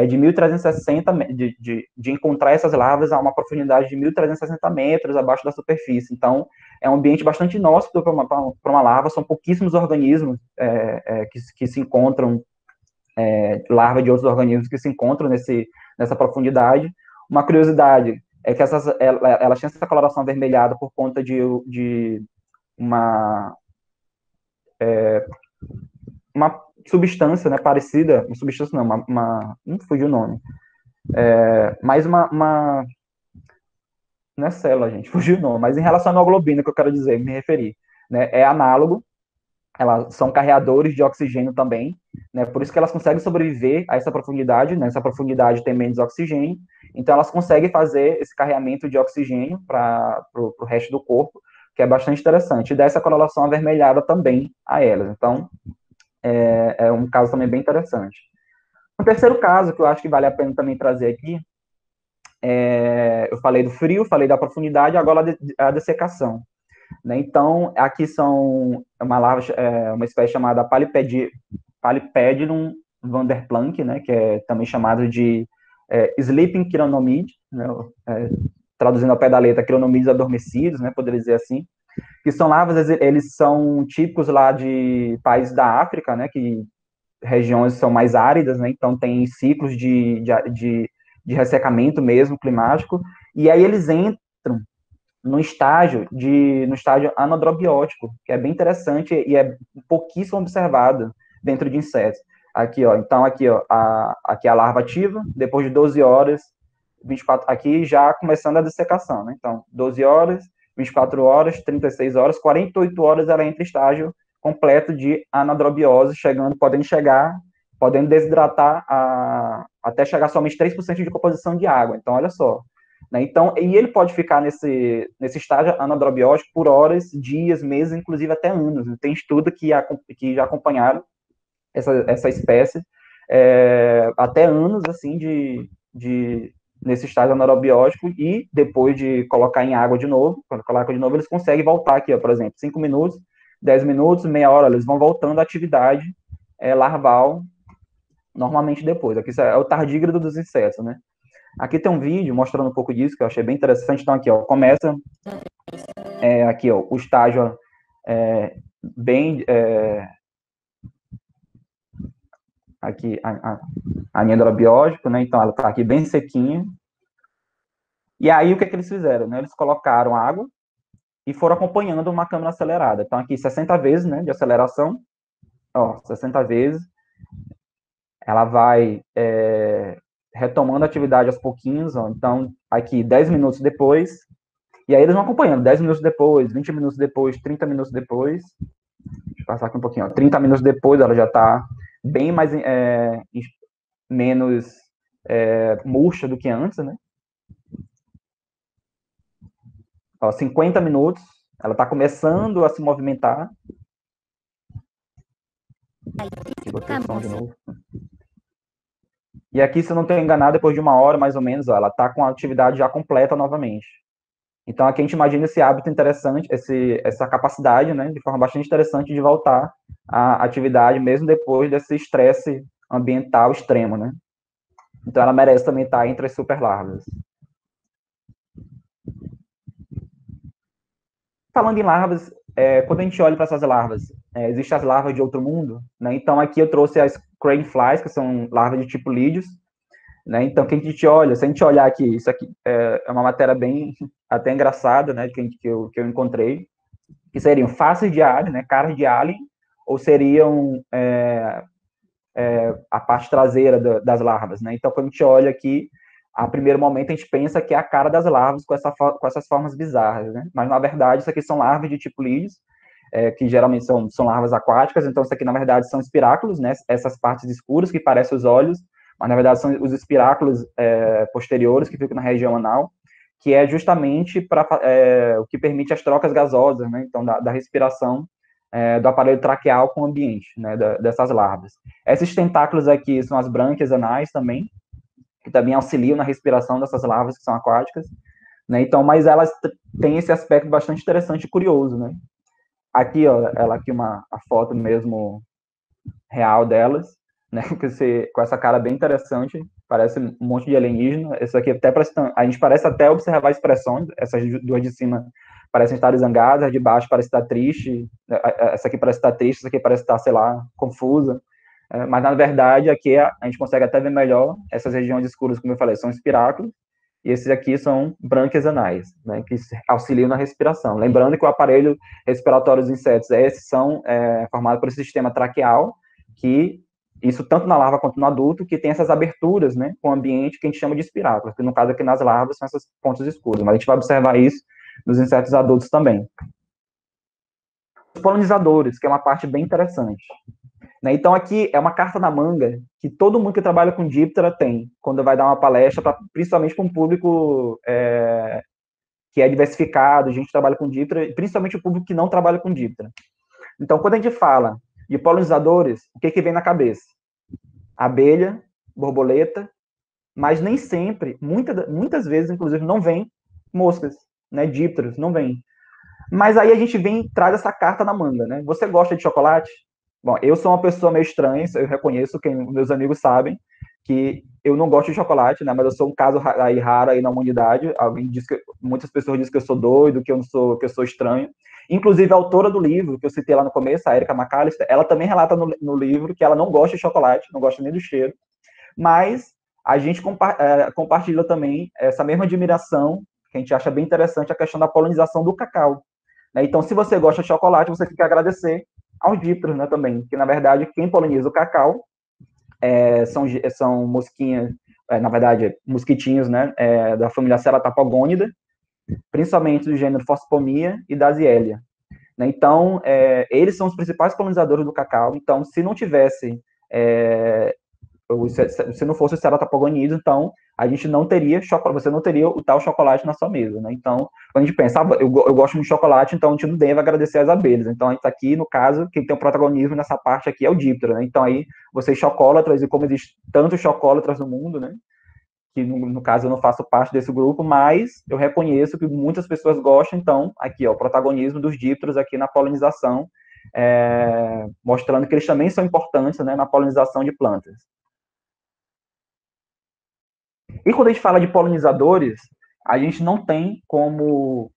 de 1.360, de encontrar essas larvas a uma profundidade de 1.360 metros abaixo da superfície. Então, é um ambiente bastante inóspito para uma larva, são pouquíssimos organismos que se encontram larvas de outros organismos que se encontram nessa profundidade. Uma curiosidade é que elas têm essa coloração avermelhada por conta de uma, uma substância, né, parecida, uma substância não, não fugiu o nome, mas não é célula, gente, fugiu o nome, mas em relação à hemoglobina que eu quero dizer, me referir, né, é análogo, elas são carreadores de oxigênio também, né, por isso que elas conseguem sobreviver a essa profundidade, né, essa profundidade tem menos oxigênio, então elas conseguem fazer esse carreamento de oxigênio para o resto do corpo, que é bastante interessante, e dá essa correlação avermelhada também a elas, então é um caso também bem interessante. Um terceiro caso que eu acho que vale a pena também trazer aqui, eu falei do frio, falei da profundidade, agora a dessecação. Né? Então, aqui são uma larva, uma espécie chamada Palipedilum vanderplank, né, que é também chamado de Sleeping Chironomid, né, traduzindo ao pé da letra, Chironomídeos adormecidos, né, poderia dizer assim, que são larvas, eles são típicos lá de países da África, né, que regiões são mais áridas, né, então tem ciclos de ressecamento mesmo, climático, e aí eles entram no estágio anadrobiótico, que é bem interessante e é pouquíssimo observado dentro de insetos. Aqui, ó, então aqui, ó, aqui a larva ativa, depois de 12 horas, 24, aqui já começando a dessecação, né? Então, 12 horas, 24 horas, 36 horas, 48 horas ela entra em estágio completo de anadrobiose, podendo desidratar até chegar somente 3% de composição de água. Então, olha só, né? Então, e ele pode ficar nesse estágio anadrobiótico por horas, dias, meses, inclusive até anos. Tem estudos que já acompanharam essa espécie até anos, assim, nesse estágio anaerobiótico, e depois de colocar em água de novo, quando coloca de novo, eles conseguem voltar aqui, ó, por exemplo, 5 minutos, 10 minutos, meia hora, eles vão voltando à atividade larval, normalmente depois. Aqui é o tardígrado dos insetos, né? Aqui tem um vídeo mostrando um pouco disso, que eu achei bem interessante. Então, aqui, ó, começa aqui, ó, o estágio bem... aqui, a linha do abiótico, né? Então, ela está aqui bem sequinha. E aí, o que eles fizeram? Né? Eles colocaram água e foram acompanhando uma câmera acelerada. Então, aqui, 60 vezes, né, de aceleração. Ó, 60 vezes. Ela vai retomando a atividade aos pouquinhos. Ó. Então, aqui, 10 minutos depois. E aí eles vão acompanhando, 10 minutos depois, 20 minutos depois, 30 minutos depois. Deixa eu passar aqui um pouquinho. Ó. 30 minutos depois, ela já está bem mais... menos murcha do que antes, né? Ó, 50 minutos, ela está começando a se movimentar. Aqui, botei o som de novo. E aqui, se eu não estou enganado, depois de uma hora, mais ou menos, ó, ela está com a atividade já completa novamente. Então, aqui a gente imagina esse hábito interessante, essa capacidade, né, de forma bastante interessante de voltar à atividade, mesmo depois desse estresse ambiental extremo, né? Então, ela merece também estar entre as superlarvas. Falando em larvas, quando a gente olha para essas larvas, existem as larvas de outro mundo, né? Então, aqui eu trouxe as crane flies, que são larvas de tipo lídeos, né? Então, que a gente olha, se a gente olhar aqui, isso aqui é uma matéria bem até engraçada, né, que eu encontrei, que seriam faces de alien, né, caras de alien, ou seriam a parte traseira das larvas, né? Então, quando a gente olha aqui, a primeiro momento a gente pensa que é a cara das larvas com essas formas bizarras, né? Mas, na verdade, isso aqui são larvas de tipo lídeos, que geralmente são larvas aquáticas, então isso aqui, na verdade, são espiráculos, né? Essas partes escuras que parecem os olhos, mas, na verdade, são os espiráculos posteriores que ficam na região anal, que é justamente o que permite as trocas gasosas, né? Então, da respiração do aparelho traqueal com o ambiente, né? Dessas larvas. Esses tentáculos aqui são as brânquias anais também, que também auxiliam na respiração dessas larvas que são aquáticas, né? Então, mas elas têm esse aspecto bastante interessante e curioso, né? Aqui, ó, ela aqui a foto mesmo real delas, né? Com essa cara bem interessante, parece um monte de alienígena. Isso aqui até a gente parece até observar expressões, essas duas de cima parecem estar zangadas, a de baixo parece estar triste, essa aqui parece estar triste, essa aqui parece estar, sei lá, confusa. mas na verdade aqui a gente consegue até ver melhor essas regiões escuras, como eu falei, são espiráculos, e esses aqui são brânquias anais, né, que auxiliam na respiração. Lembrando que o aparelho respiratório dos insetos, esses são formados por esse sistema traqueal, que isso tanto na larva quanto no adulto, que tem essas aberturas, né, com o ambiente que a gente chama de espiráculos, que no caso aqui nas larvas são essas pontas escuras, mas a gente vai observar isso nos insetos adultos também. Os polinizadores, que é uma parte bem interessante. Né? Então, aqui é uma carta na manga que todo mundo que trabalha com díptera tem, quando vai dar uma palestra, principalmente para um público que é diversificado, a gente trabalha com díptera, principalmente o público que não trabalha com díptera. Então, quando a gente fala de polinizadores, o que vem na cabeça? Abelha, borboleta, mas nem sempre, muitas vezes, inclusive, não vem moscas, né, dípteros, não vem. Mas aí a gente vem traz essa carta na manga, né? Você gosta de chocolate? Bom, eu sou uma pessoa meio estranha, eu reconheço, meus amigos sabem, que eu não gosto de chocolate, né? Mas eu sou um caso aí raro aí na humanidade. Muitas pessoas dizem que eu sou doido, que eu sou estranho. Inclusive, a autora do livro, que eu citei lá no começo, a Erika McAllister, ela também relata no livro que ela não gosta de chocolate, não gosta nem do cheiro. Mas a gente compartilha também essa mesma admiração, que a gente acha bem interessante, a questão da polinização do cacau. Né? Então, se você gosta de chocolate, você tem que agradecer aos dípteros, né, também, que na verdade quem poliniza o cacau são mosquinhas, na verdade, mosquitinhos, né, da família Ceratopogônida, principalmente do gênero Forcipomia e da Azielia. Né? Então, eles são os principais polinizadores do cacau. Então, se não tivesse se não fosse o Ceratopogonides, então a gente não teria chocolate, você não teria o tal chocolate na sua mesa, né? Então, quando a gente pensa, eu gosto de chocolate, então a gente não deve agradecer as abelhas. Então, a gente está aqui, no caso, quem tem o protagonismo nessa parte aqui é o díptero, né? Então, aí, vocês chocolatras, e como existe tantos chocolatras no mundo, né? Que no caso eu não faço parte desse grupo, mas eu reconheço que muitas pessoas gostam, então, aqui, ó, o protagonismo dos dípteros aqui na polinização, mostrando que eles também são importantes, né, na polinização de plantas. E quando a gente fala de polinizadores, a gente não tem como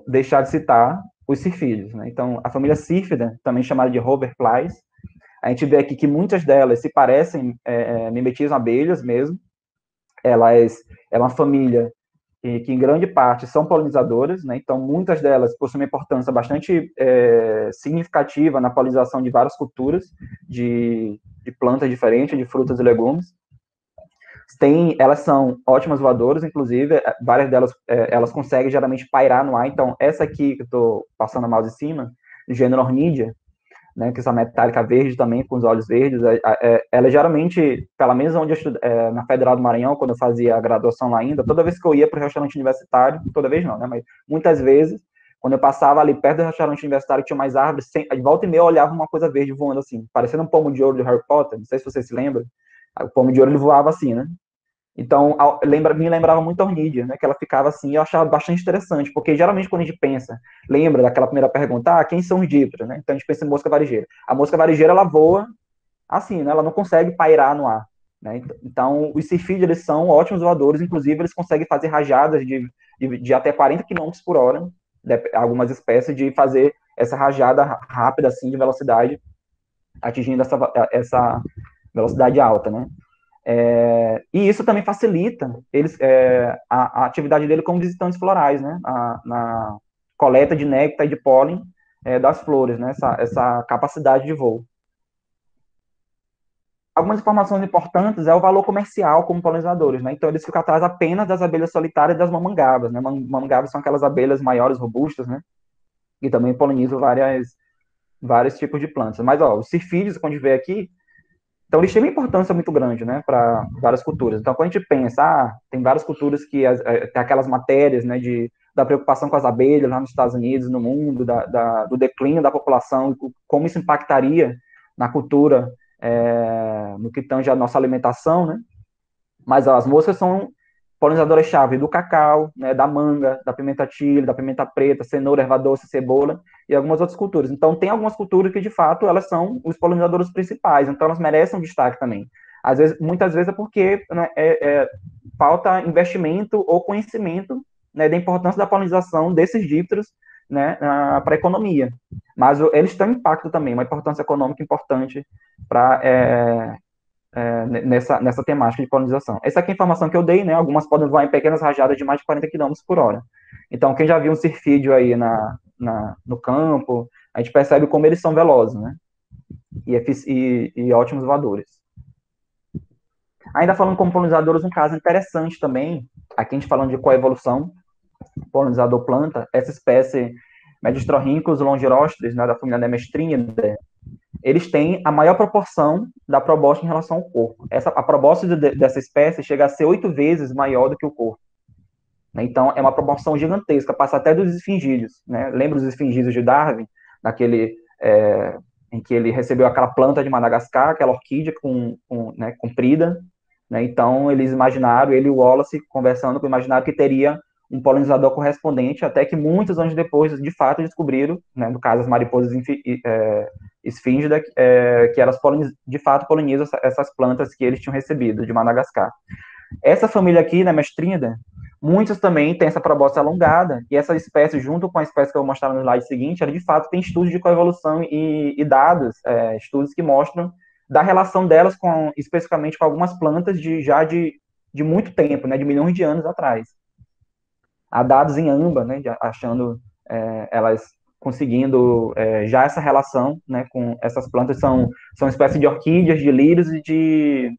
deixar de citar os cifídeos. Né? Então, a família Sífida, também chamada de hoverflies, a gente vê aqui que muitas delas se parecem, mimetizam abelhas mesmo. Elas é uma família que em grande parte são polinizadoras, né? Então muitas delas possuem uma importância bastante significativa na polinização de várias culturas de plantas diferentes, de frutas e legumes. Elas são ótimas voadoras, inclusive, várias delas elas conseguem geralmente pairar no ar. Então, essa aqui que eu estou passando a mouse em cima, do gênero Ornidia, né, que é essa metálica verde também, com os olhos verdes, ela geralmente, pelo menos onde eu na Federal do Maranhão, quando eu fazia a graduação lá ainda, toda vez que eu ia para o restaurante universitário, toda vez não, né, mas muitas vezes, quando eu passava ali perto do restaurante universitário, tinha mais árvores, de volta e meia eu olhava uma coisa verde voando assim, parecendo um pomo de ouro do Harry Potter, não sei se você se lembra, o pomo de ouro ele voava assim, né? Então, me lembrava muito a ornídea, né? Que ela ficava assim, eu achava bastante interessante, porque geralmente quando a gente pensa, lembra daquela primeira pergunta, quem são os dípteros, né? Então a gente pensa em mosca varejeira. A mosca varejeira, ela voa assim, né? Ela não consegue pairar no ar, né? Então, os cifídeos, eles são ótimos voadores, inclusive eles conseguem fazer rajadas de até 40 km por hora, né? Algumas espécies, de fazer essa rajada rápida, assim, de velocidade, atingindo essa velocidade alta, né? E isso também facilita a atividade dele como visitantes florais, né? Na coleta de néctar e de pólen das flores, né? Essa capacidade de voo. Algumas informações importantes é o valor comercial como polinizadores, né? Então, eles ficam atrás apenas das abelhas solitárias e das mamangavas, né? Mamangavas são aquelas abelhas maiores, robustas, né? E também polinizam vários tipos de plantas. Mas, ó, os cifídeos, quando a gente vê aqui, então, eles têm uma importância muito grande, né, para várias culturas. Então, quando a gente pensa, tem várias culturas que tem aquelas matérias, né, da preocupação com as abelhas lá nos Estados Unidos, no mundo, do declínio da população, como isso impactaria na cultura, no que tange a nossa alimentação, né? Mas as moscas são polinizadoras-chave do cacau, né, da manga, da pimenta chile, da pimenta preta, cenoura, erva doce, cebola e algumas outras culturas. Então, tem algumas culturas que, de fato, elas são os polinizadores principais, então elas merecem um destaque também. Muitas vezes é porque, né, falta investimento ou conhecimento, né, da importância da polinização desses dípteros, né, para a economia. mas eles têm um impacto também, uma importância econômica importante para nessa temática de polinização. Essa aqui é a informação que eu dei, né? Algumas podem voar em pequenas rajadas de mais de 40 quilômetros por hora. Então, quem já viu um sirfídeo aí no campo, a gente percebe como eles são velozes, né? E ótimos voadores. Ainda falando como polinizadores, um caso interessante também, aqui a gente falando de coevolução, polinizador planta, essa espécie Medistrorhynchus longirostris, né, da família Nemestrinidae, eles têm a maior proporção da probóscide em relação ao corpo. A probóscide dessa espécie chega a ser 8 vezes maior do que o corpo. Então, é uma proporção gigantesca, passa até dos esfingídeos. Né? Lembra os esfingídeos de Darwin, naquele, em que ele recebeu aquela planta de Madagascar, aquela orquídea né, comprida. Né? Então, eles imaginaram, ele e o Wallace, conversando, imaginaram que teria um polinizador correspondente, até que muitos anos depois, de fato, descobriram, né, no caso, as mariposas esfíngida, que elas de fato polinizam essas plantas que eles tinham recebido de Madagascar. Essa família aqui, né, Mestrida, muitos também têm essa probóscide alongada, e essa espécie, junto com a espécie que eu vou mostrar no slide seguinte, ela de fato tem estudos de coevolução e dados, estudos que mostram da relação delas especificamente com algumas plantas de muito tempo, né, de milhões de anos atrás. Há dados em AMBA, né, achando elas conseguindo já essa relação, né, com essas plantas, são espécies de orquídeas, de lírios e de...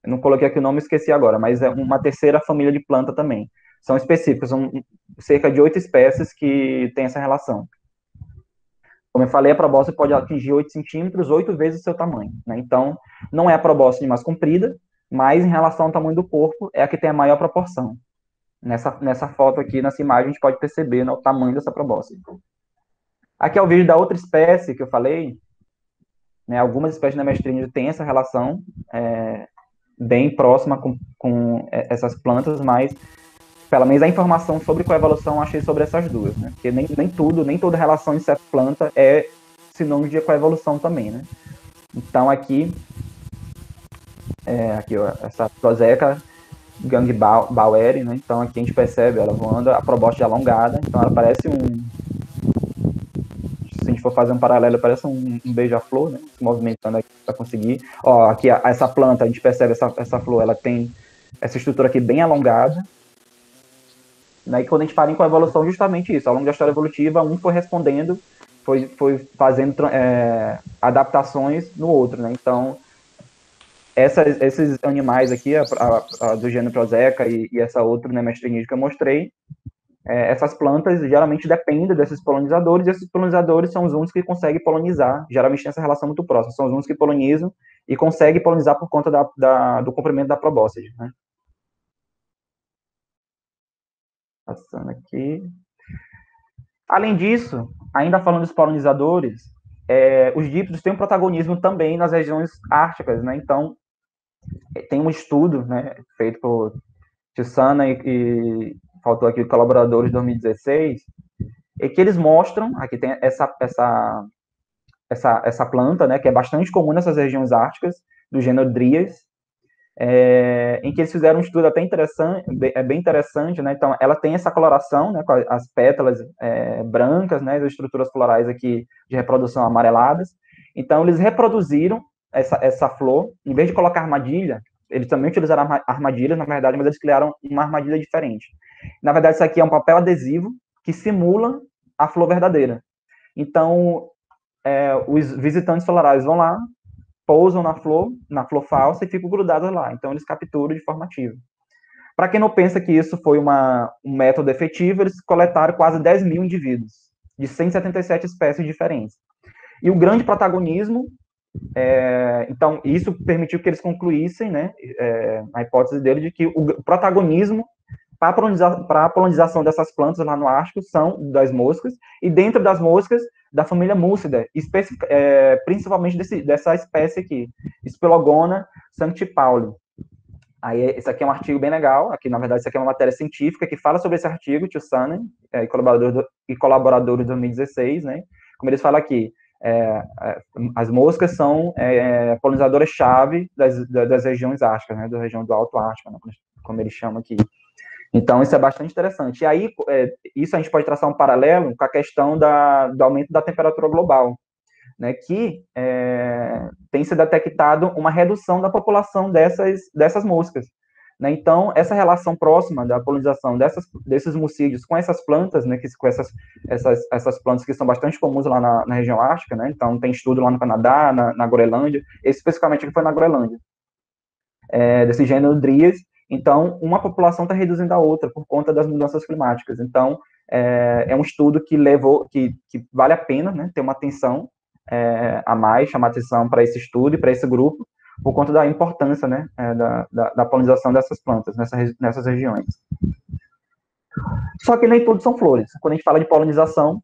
Eu não coloquei aqui o nome, esqueci agora, mas é uma terceira família de planta também. São específicas, são cerca de 8 espécies que têm essa relação. Como eu falei, a probóscide pode atingir 8 centímetros, 8 vezes o seu tamanho. Né? Então, não é a probóscide mais comprida, mas em relação ao tamanho do corpo, é a que tem a maior proporção. Nessa foto aqui, nessa imagem, a gente pode perceber, né, o tamanho dessa probóscide. Aqui é o vídeo da outra espécie que eu falei. Né, algumas espécies da Nemestrina têm essa relação bem próxima com essas plantas, mas pelo menos a informação sobre coevolução eu achei sobre essas duas, né? Porque nem toda relação inseto-planta é sinônimo de coevolução também, né? Então aqui ó, essa Proseca gangbaueri, né? Então aqui a gente percebe ela voando, a probóscide alongada, então ela parece se a gente for fazer um paralelo, parece um beija-flor, né? Se movimentando aqui para conseguir. Ó, aqui essa planta, a gente percebe essa flor, ela tem essa estrutura aqui bem alongada. Né? E quando a gente fala em coevolução, justamente isso. Ao longo da história evolutiva, um foi respondendo, foi fazendo adaptações no outro, né? Então, esses animais aqui, a do gênero Proseca e essa outra, né, Mestrinide, que eu mostrei, essas plantas geralmente dependem desses polinizadores, e esses polinizadores são os únicos que conseguem polinizar, geralmente tem essa relação muito próxima, são os únicos que polinizam e conseguem polinizar por conta do comprimento da probóscide, né? Passando aqui. Além disso, ainda falando dos polinizadores, os dípteros têm um protagonismo também nas regiões árticas, né? Então, tem um estudo, né, feito por Tissana e faltou aqui colaboradores de 2016, e que eles mostram, aqui tem essa planta, né, que é bastante comum nessas regiões árticas, do gênero Dryas, em que eles fizeram um estudo até interessante, bem interessante, né? Então, ela tem essa coloração, né, com as pétalas brancas, né, as estruturas florais aqui de reprodução amareladas. Então, eles reproduziram essa flor, em vez de colocar armadilha, eles também utilizaram armadilhas, na verdade, mas eles criaram uma armadilha diferente. Na verdade, isso aqui é um papel adesivo que simula a flor verdadeira. Então, os visitantes florais vão lá, pousam na flor falsa e ficam grudadas lá. Então, eles capturam de forma ativa. Para quem não pensa que isso foi um método efetivo, eles coletaram quase 10 mil indivíduos, de 177 espécies diferentes. E o grande protagonismo, então, isso permitiu que eles concluíssem, né, a hipótese dele de que o protagonismo para a polinização dessas plantas lá no Ártico são das moscas, e dentro das moscas, da família Mucidae, principalmente dessa espécie aqui, Spelogona sanctipauli. Aí, esse aqui é um artigo bem legal, aqui, na verdade, isso aqui é uma matéria científica que fala sobre esse artigo, Tio Sannen, colaborador de 2016, né? Como eles falam aqui, as moscas são polinizadoras-chave das regiões árticas, né? Da região do Alto Ártico, né? Como eles chamam aqui. Então, isso é bastante interessante. E aí, isso a gente pode traçar um paralelo com a questão do aumento da temperatura global, né, que tem se detectado uma redução da população dessas moscas. Né? Então, essa relação próxima da polinização desses mucídios com essas plantas, né, com essas plantas que são bastante comuns lá na região ártica, né? Então, tem estudo lá no Canadá, na Groenlândia, especificamente que foi na Groenlândia, desse gênero Dries. Então, uma população está reduzindo a outra por conta das mudanças climáticas. Então, é um estudo que que vale a pena, né, ter uma atenção a mais, chamar atenção para esse estudo e para esse grupo, por conta da importância, né, da polinização dessas plantas nessas regiões. Só que nem tudo são flores. Quando a gente fala de polinização,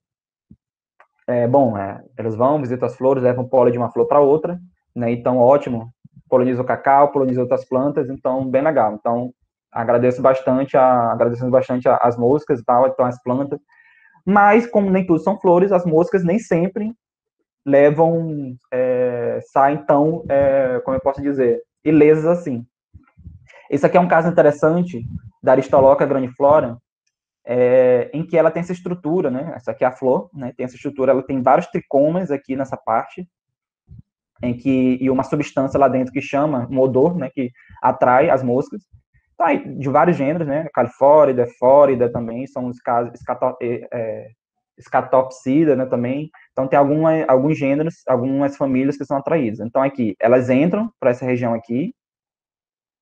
elas vão, visitam as flores, levam pólen de uma flor para outra, né? Então, ótimo, poliniza o cacau, poliniza outras plantas, então, bem legal. Então, agradecendo bastante as moscas e tal, então as plantas. Mas, como nem tudo são flores, as moscas nem sempre saem tão, como eu posso dizer, ilesas assim. Esse aqui é um caso interessante da Aristoloca grandiflora, em que ela tem essa estrutura, né? Essa aqui é a flor, né? Tem essa estrutura, ela tem vários tricomas aqui nessa parte, e uma substância lá dentro que chama um odor, né? Que atrai as moscas. Tá, de vários gêneros, né? Califórida, Fórida também, são os casos, Scatopsida, né, também. Então, tem alguns gêneros, algumas famílias que são atraídas. Então, aqui, elas entram para essa região aqui,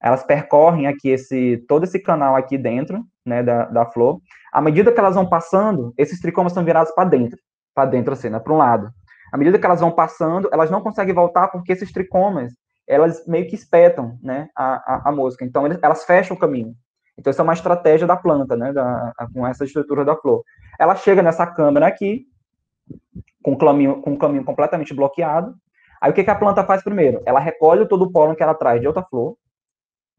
elas percorrem aqui todo esse canal aqui dentro, né, da flor. À medida que elas vão passando, esses tricomas estão virados para dentro assim, né, para um lado. À medida que elas vão passando, elas não conseguem voltar porque esses tricomas, elas meio que espetam, né, a mosca. Então, elas fecham o caminho. Então, isso é uma estratégia da planta, né, com essa estrutura da flor. Ela chega nessa câmara aqui, com o caminho completamente bloqueado. Aí, o que a planta faz primeiro? Ela recolhe todo o pólen que ela traz de outra flor,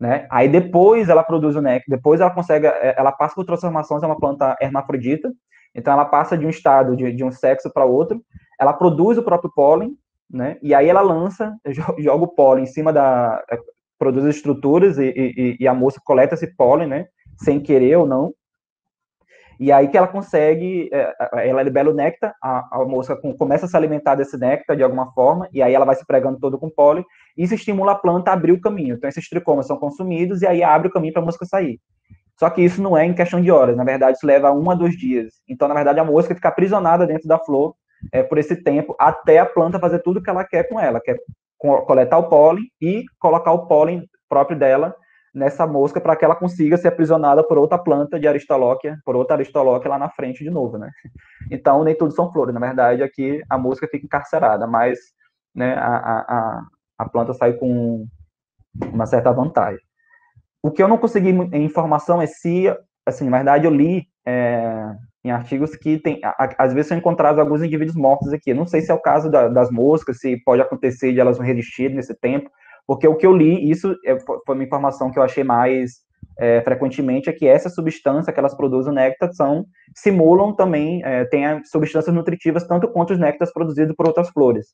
né? Aí depois ela produz o néctar, depois ela passa por transformações, é uma planta hermafrodita, então ela passa de um estado de um sexo para outro, ela produz o próprio pólen, né? E aí ela joga o pólen em cima produz estruturas e a moça coleta esse pólen, né? Sem querer ou não. E aí que ela consegue, ela libera o néctar, a mosca começa a se alimentar desse néctar de alguma forma, e aí ela vai se pregando todo com pólen, e isso estimula a planta a abrir o caminho. Então, esses tricomas são consumidos, e aí abre o caminho para a mosca sair. Só que isso não é em questão de horas, na verdade, isso leva 1 a 2 dias. Então, na verdade, a mosca fica aprisionada dentro da flor por esse tempo, até a planta fazer tudo o que ela quer com ela, quer coletar o pólen e colocar o pólen próprio dela nessa mosca para que ela consiga ser aprisionada por outra planta de Aristoloquia, por outra Aristoloquia lá na frente de novo, né? Então, nem tudo são flores. Na verdade, aqui a mosca fica encarcerada, mas, né, a planta sai com uma certa vantagem. O que eu não consegui em informação é se, assim, na verdade, eu li em artigos que às vezes são encontrados alguns indivíduos mortos aqui. Eu não sei se é o caso das moscas, se pode acontecer de elas não resistirem nesse tempo, porque o que eu li, isso foi uma informação que eu achei mais frequentemente, é que essa substância que elas produzem, o néctar, simulam também, tem substâncias nutritivas tanto quanto os néctares produzidos por outras flores.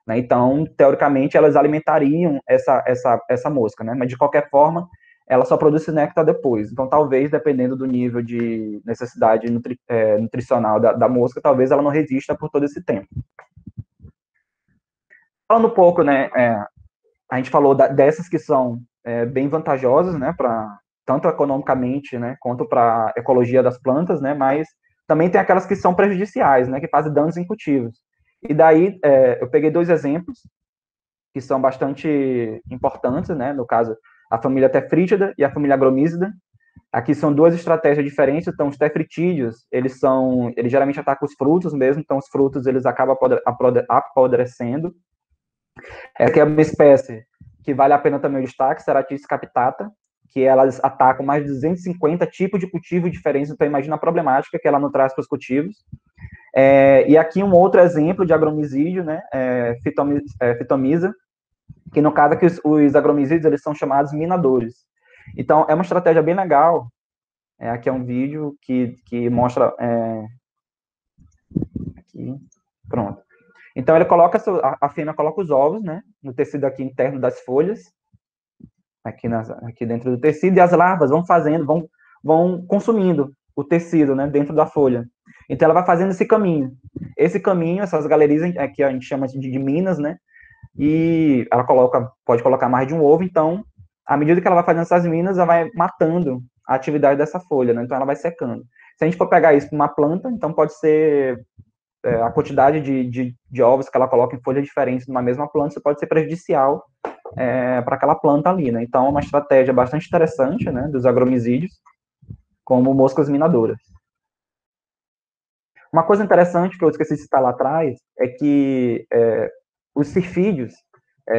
Né? Então, teoricamente, elas alimentariam essa mosca, né? Mas, de qualquer forma, ela só produz esse néctar depois. Então, talvez, dependendo do nível de necessidade nutricional da mosca, talvez ela não resista por todo esse tempo. Falando um pouco, né, a gente falou dessas que são bem vantajosas, né, tanto economicamente, né, quanto para a ecologia das plantas, né, mas também tem aquelas que são prejudiciais, né, que fazem danos em cultivos. E daí, eu peguei 2 exemplos que são bastante importantes, né, no caso, a família Tefrítida e a família Agromísida. Aqui são 2 estratégias diferentes. Então, os tefritídeos, eles geralmente atacam os frutos mesmo, então os frutos eles acabam apodrecendo. Essa é uma espécie que vale a pena também o destaque, Ceratis capitata, que elas atacam mais de 250 tipos de cultivo diferentes, então imagina a problemática que ela não traz para os cultivos. E aqui um outro exemplo de agromicídio, né, fitomisa, que no caso aqui os agromicídios eles são chamados minadores. Então, é uma estratégia bem legal. Aqui é um vídeo que mostra... aqui, pronto. Então, ele coloca, a fêmea coloca os ovos, né, no tecido aqui interno das folhas, aqui dentro do tecido, e as larvas vão vão consumindo o tecido, né, dentro da folha. Então ela vai fazendo esse caminho. Esse caminho, essas galerias que a gente chama de minas, né, e ela pode colocar mais de um ovo, então, à medida que ela vai fazendo essas minas, ela vai matando a atividade dessa folha, né, então ela vai secando. Se a gente for pegar isso para uma planta, então pode ser a quantidade de ovos que ela coloca em folhas diferentes numa mesma planta, isso pode ser prejudicial para aquela planta ali, né? Então, é uma estratégia bastante interessante, né, dos agromicídios, como moscas minadoras. Uma coisa interessante que eu esqueci de citar lá atrás é que os sirfídeos,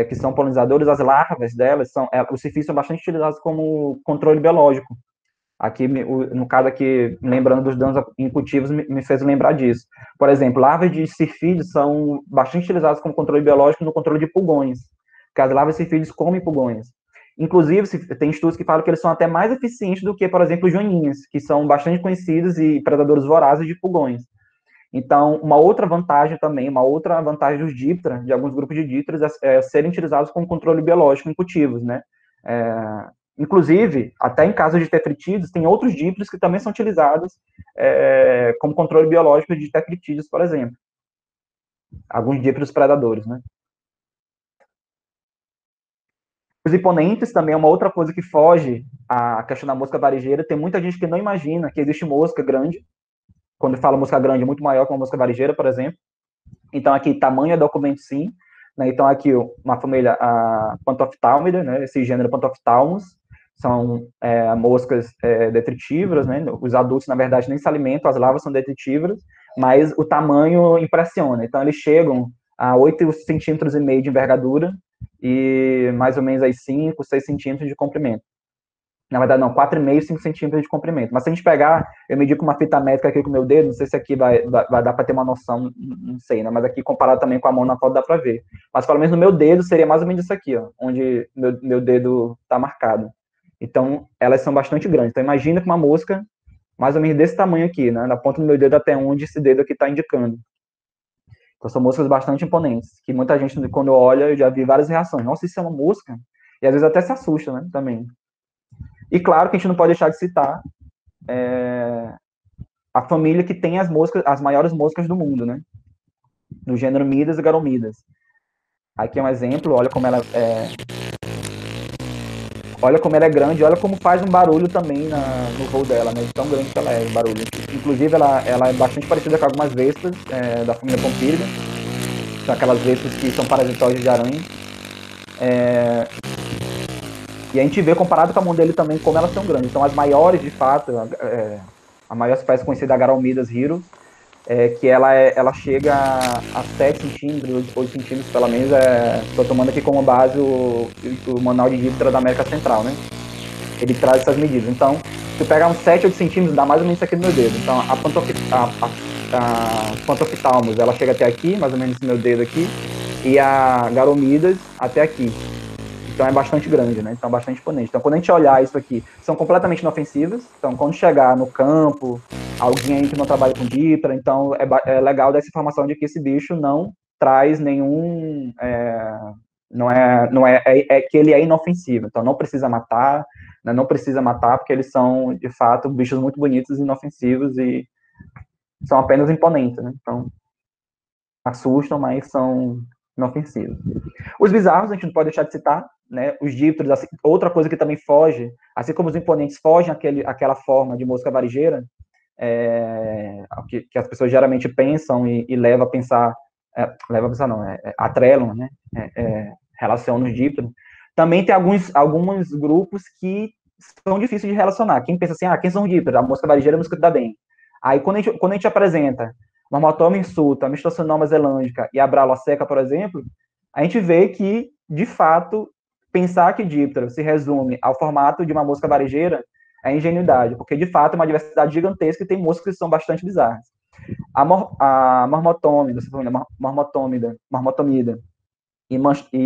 que são polinizadores, as larvas delas, os sirfídeos são bastante utilizados como controle biológico. Aqui, no caso aqui, lembrando dos danos em cultivos, me fez lembrar disso. Por exemplo, larvas de sirfídeos são bastante utilizadas como controle biológico no controle de pulgões, porque as larvas de sirfídeos comem pulgões. Inclusive, tem estudos que falam que eles são até mais eficientes do que, por exemplo, os joaninhas, que são bastante conhecidos e predadores vorazes de pulgões. Então, uma outra vantagem também, uma outra vantagem dos díptera, de alguns grupos de dípteros, é serem utilizados como controle biológico em cultivos, né? Inclusive, até em casos de tetritídeos, tem outros dípteros que também são utilizados como controle biológico de tetritídeos, por exemplo. Alguns dípteros predadores, né? Os imponentes também é uma outra coisa que foge à questão da mosca varejeira. Tem muita gente que não imagina que existe mosca grande. Quando fala mosca grande, é muito maior que uma mosca varejeira, por exemplo. Então, aqui, tamanho é documento, sim. Né? Então, aqui, uma família, a Pantophthalmida, né? Esse gênero Pantophthalmus, são moscas detritívoras, né? Os adultos, na verdade, nem se alimentam, as larvas são detritívoras, mas o tamanho impressiona. Então, eles chegam a 8,5 centímetros de envergadura e mais ou menos aí 5, 6 centímetros de comprimento. Na verdade, não, 4,5, 5 centímetros de comprimento. Mas se a gente pegar, eu medir com uma fita métrica aqui com o meu dedo, não sei se aqui vai dar para ter uma noção, não sei, né? Mas aqui comparado também com a mão na foto dá para ver. Mas pelo menos no meu dedo seria mais ou menos isso aqui, ó, onde meu dedo está marcado. Então, elas são bastante grandes. Então, imagina que uma mosca mais ou menos desse tamanho aqui, né? Da ponta do meu dedo até onde esse dedo aqui está indicando. Então, são moscas bastante imponentes, que muita gente, quando olha, eu já vi várias reações. Nossa, isso é uma mosca? E às vezes até se assusta, né? Também. E claro que a gente não pode deixar de citar a família que tem as maiores moscas do mundo, né? Do gênero Midas e Garomidas. Aqui é um exemplo, olha como ela é grande, olha como faz um barulho também no voo dela, né? De tão grande que ela é, o barulho. Inclusive, ela é bastante parecida com algumas vespas da família Pompíliga, são aquelas vespas que são parasitóides de aranha. E a gente vê, comparado com a mão dele também, como elas são grandes. Então, as maiores, de fato, a maior espécie conhecida é a Garalmidas heros, que ela chega a 7 centímetros, 8 centímetros, pelo menos. Estou tomando aqui como base o Manual de Díptera da América Central, né? Ele traz essas medidas. Então, se eu pegar uns 7, 8 centímetros, dá mais ou menos isso aqui no meu dedo. Então, a Pantophthalmus, ela chega até aqui, mais ou menos esse meu dedo aqui, e a Garomidas até aqui. Então é bastante grande, né? Então bastante imponente. Então quando a gente olhar isso aqui, são completamente inofensivas. Então quando chegar no campo, alguém que não trabalha com díptera, então é legal dessa informação de que esse bicho não traz nenhum, que ele é inofensivo. Então não precisa matar, né? Não precisa matar porque eles são de fato bichos muito bonitos, inofensivos e são apenas imponentes, né? Então assustam, mas são inofensivos. Os bizarros a gente não pode deixar de citar, né? Os dípteros, assim, outra coisa que também foge, assim como os imponentes fogem àquela forma de mosca varejeira, que as pessoas geralmente pensam e levam a pensar, não, atrelam, né? Relacionam os dípteros. Também tem alguns grupos que são difíceis de relacionar. Quem pensa assim, quem são os dípteros? A mosca varejeira é a mosca que dá bem. Aí, quando a gente apresenta Marmotoma insulta, Mistocynoma zelândica e a Braloseca, por exemplo, a gente vê que, de fato, pensar que díptero se resume ao formato de uma mosca varejeira é ingenuidade, porque, de fato, é uma diversidade gigantesca e tem moscas que são bastante bizarras. A Marmotomida, Marmotomida e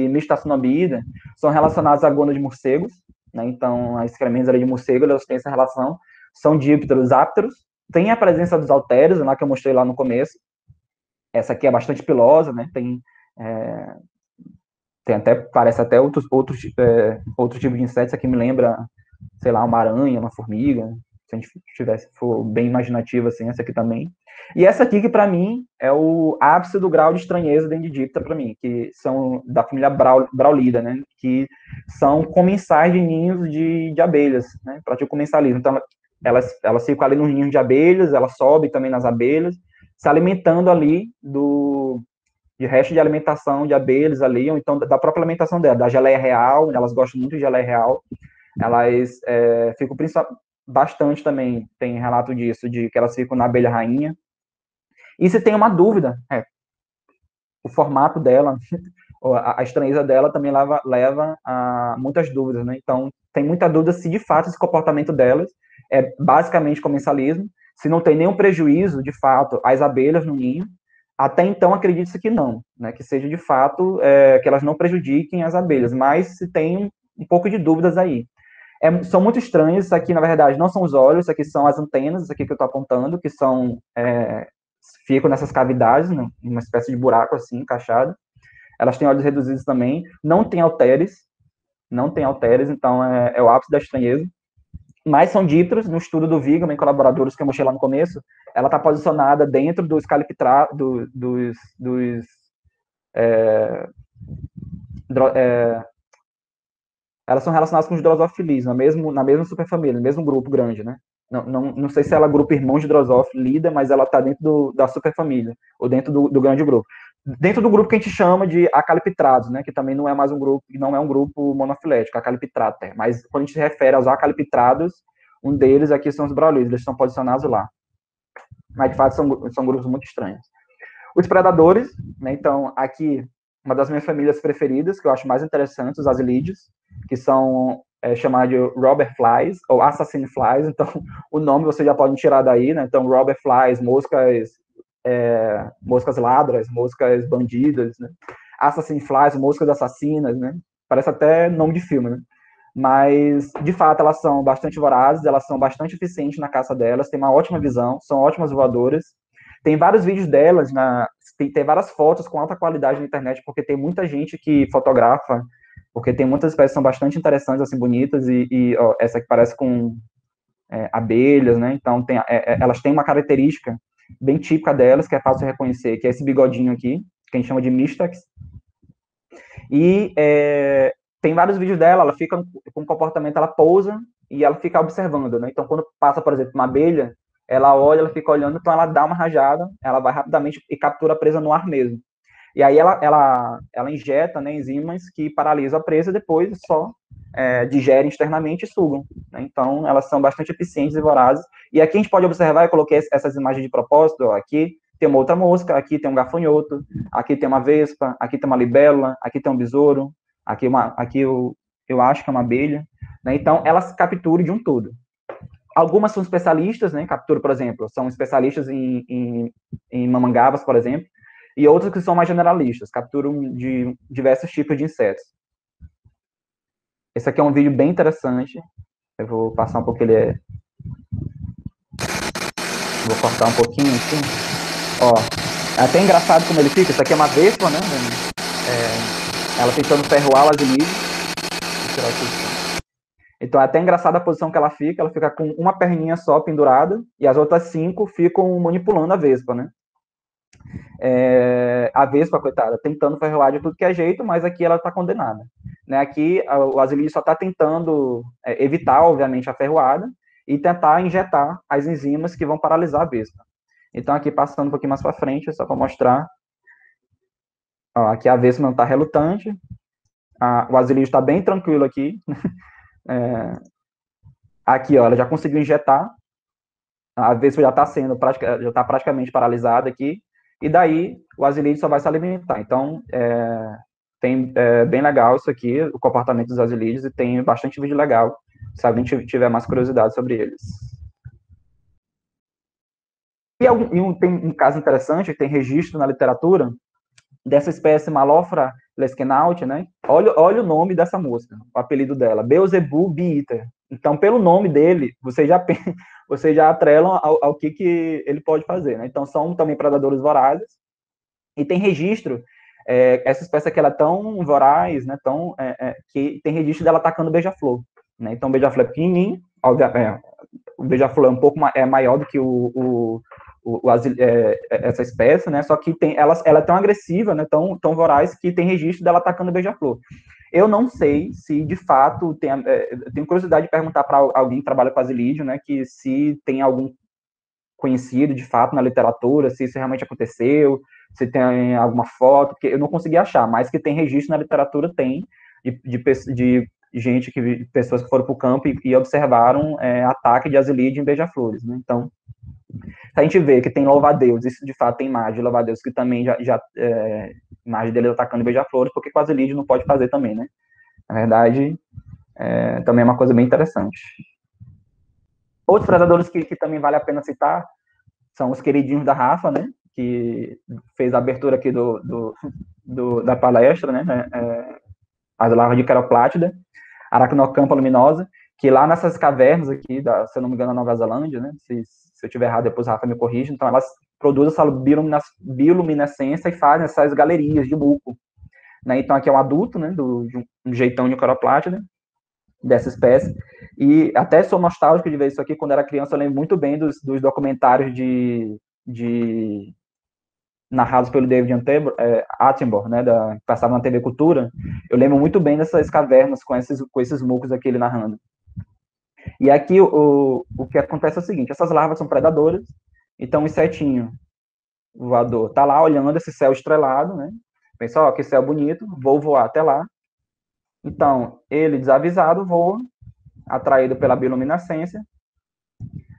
Mistacynobida são relacionadas à gona de morcegos, né? Então, as excrementos ali de morcego, elas têm essa relação, são dípteros ápteros, tem a presença dos altérios, lá que eu mostrei lá no começo. Essa aqui é bastante pilosa, né? Tem até, parece até outro tipo de inseto. Isso aqui me lembra, sei lá, uma aranha, uma formiga. se a gente for bem imaginativo, assim, essa aqui também. E essa aqui, que para mim é o ápice do grau de estranheza dentro de Dipta, para mim, que são da família Braulida, né? Que são comensais de ninhos de abelhas, né? Pratica o comensalismo. Então, elas ficam ali nos ninhos de abelhas, elas sobem também nas abelhas, se alimentando ali de resto de alimentação de abelhas ali, ou então da própria alimentação dela, da geleia real, elas gostam muito de geleia real, elas ficam bastante também, tem relato disso, de que elas ficam na abelha rainha. E se tem uma dúvida, o formato dela, a estranheza dela também leva a muitas dúvidas, né? Então, tem muita dúvida se de fato esse comportamento delas é basicamente comensalismo, se não tem nenhum prejuízo, de fato, às abelhas no ninho. Até então, acredita-se que não, né? Que seja de fato, que elas não prejudiquem as abelhas, mas se tem um pouco de dúvidas aí. São muito estranhos, isso aqui, na verdade, não são os olhos, isso aqui são as antenas, isso aqui que eu estou apontando, que ficam nessas cavidades, né, uma espécie de buraco assim, encaixado. Elas têm olhos reduzidos também, não tem halteres, então é o ápice da estranheza. Mas são dípteros, no estudo do Wigemann, colaboradores que eu mostrei lá no começo, ela está posicionada dentro dos elas são relacionadas com os Drosophilides, na mesma superfamília, no mesmo grupo grande, né? Não sei se ela é grupo irmão de Drosophilida, mas ela está dentro da superfamília, ou dentro do grande grupo. Dentro do grupo que a gente chama de acaliptrados, né? Que também não é mais um grupo, não é um grupo monofilético, acaliptrata. Mas quando a gente se refere aos acaliptrados, um deles aqui são os braulides, eles estão posicionados lá. Mas de fato são grupos muito estranhos. Os predadores, né? Então aqui uma das minhas famílias preferidas, que eu acho mais interessantes, os asilídeos, que são chamados de robber flies, ou assassin flies, então o nome você já pode tirar daí, né? Então, robber flies, moscas ladras, moscas bandidas, né? Assassin flies, moscas assassinas, né? Parece até nome de filme, né? Mas, de fato, elas são bastante vorazes, elas são bastante eficientes na caça delas, têm uma ótima visão, são ótimas voadoras. Tem vários vídeos delas, tem várias fotos com alta qualidade na internet, porque tem muita gente que fotografa, porque tem muitas espécies que são bastante interessantes, assim, bonitas, ó, essa que parece com abelhas, né? Então, elas têm uma característica bem típica delas, que é fácil de reconhecer, que é esse bigodinho aqui, que a gente chama de mistax. E tem vários vídeos dela, ela fica com comportamento, ela pousa e ela fica observando, né? Então, quando passa, por exemplo, uma abelha, ela olha, ela fica olhando, então ela dá uma rajada, ela vai rapidamente e captura a presa no ar mesmo. E aí ela injeta, né, enzimas que paralisam a presa e depois só digerem externamente e sugam, né? Então, elas são bastante eficientes e vorazes. E aqui a gente pode observar, eu coloquei essas imagens de propósito, ó, aqui tem uma outra mosca, aqui tem um gafanhoto, aqui tem uma vespa, aqui tem uma libélula, aqui tem um besouro, aqui eu acho que é uma abelha, né? Então, elas capturam de um todo. Algumas são especialistas, né? Capturam, por exemplo, são especialistas em mamangabas, por exemplo, e outras que são mais generalistas, capturam de diversos tipos de insetos. Esse aqui é um vídeo bem interessante. Eu vou passar um pouco, vou cortar um pouquinho assim. Ó, é até engraçado como ele fica. Isso aqui é uma vespa, né? Ela tentando ferroar o asilide. Então é até engraçada a posição que ela fica com uma perninha só pendurada, e as outras 5 ficam manipulando a vespa, né? A vespa, coitada, tentando ferroar de tudo que é jeito, mas aqui ela está condenada, né? Aqui o asilide só está tentando evitar, obviamente, a ferroada e tentar injetar as enzimas que vão paralisar a vespa. Então, aqui passando um pouquinho mais para frente, só para mostrar. Ó, aqui a vespa não está relutante, o asilide está bem tranquilo aqui. Aqui, ó, ela já conseguiu injetar, a vespa já está praticamente paralisada aqui, e daí o asilide só vai se alimentar. Então, bem legal isso aqui, o comportamento dos asilídeos, e tem bastante vídeo legal, se alguém tiver mais curiosidade sobre eles. E tem um caso interessante, que tem registro na literatura, dessa espécie Malofra leskenaut, né? Olha o nome dessa mosca, o apelido dela, Beelzebub bee-eater. Então, pelo nome dele, você já atrelam ao que ele pode fazer, né? Então, são também predadores vorazes, e tem registro, essa espécie aqui, ela é tão voraz, né? Que tem registro dela atacando beija-flor, né? Então, o beija-flor é pequenininho, o beija-flor é um pouco maior do que essa espécie, né? Só que ela é tão agressiva, né? Tão voraz, que tem registro dela atacando o beija-flor. Eu não sei se, de fato, tenho curiosidade de perguntar para alguém que trabalha com asilídeo, né? Que se tem algum conhecido, de fato, na literatura, se isso realmente aconteceu, se tem alguma foto, porque eu não consegui achar, mas que tem registro na literatura, tem, de gente, pessoas que foram para o campo e observaram ataque de asilídeo em beija-flores, né? Então, se a gente vê que tem louva-a-Deus, isso de fato tem imagem de louva-a-Deus, que também imagem dele atacando beija-flores, porque com asilídeo não pode fazer também, né? Na verdade, também é uma coisa bem interessante. Outros predadores que também vale a pena citar são os queridinhos da Rafa, né? Que fez a abertura aqui da palestra, né? As larvas de Queroplátida, Aracnocampa luminosa, que lá nessas cavernas aqui, se eu não me engano, na Nova Zelândia, né? Se eu estiver errado, depois a Rafa me corrige. Então, elas produzem essa bioluminescência e fazem essas galerias de muco. Né? Então, aqui é um adulto, né? De um jeitão de Queroplátida, dessa espécie. E até sou nostálgico de ver isso aqui. Quando era criança, eu lembro muito bem dos documentários narrados pelo David Attenborough, né, que passava na TV Cultura. Eu lembro muito bem dessas cavernas com esses mucos aqui ele narrando. E aqui o que acontece é o seguinte: essas larvas são predadoras, então o insetinho voador tá lá olhando esse céu estrelado, né? Pensa, ó, que céu bonito, vou voar até lá. Então, ele, desavisado, voa, atraído pela bioluminescência,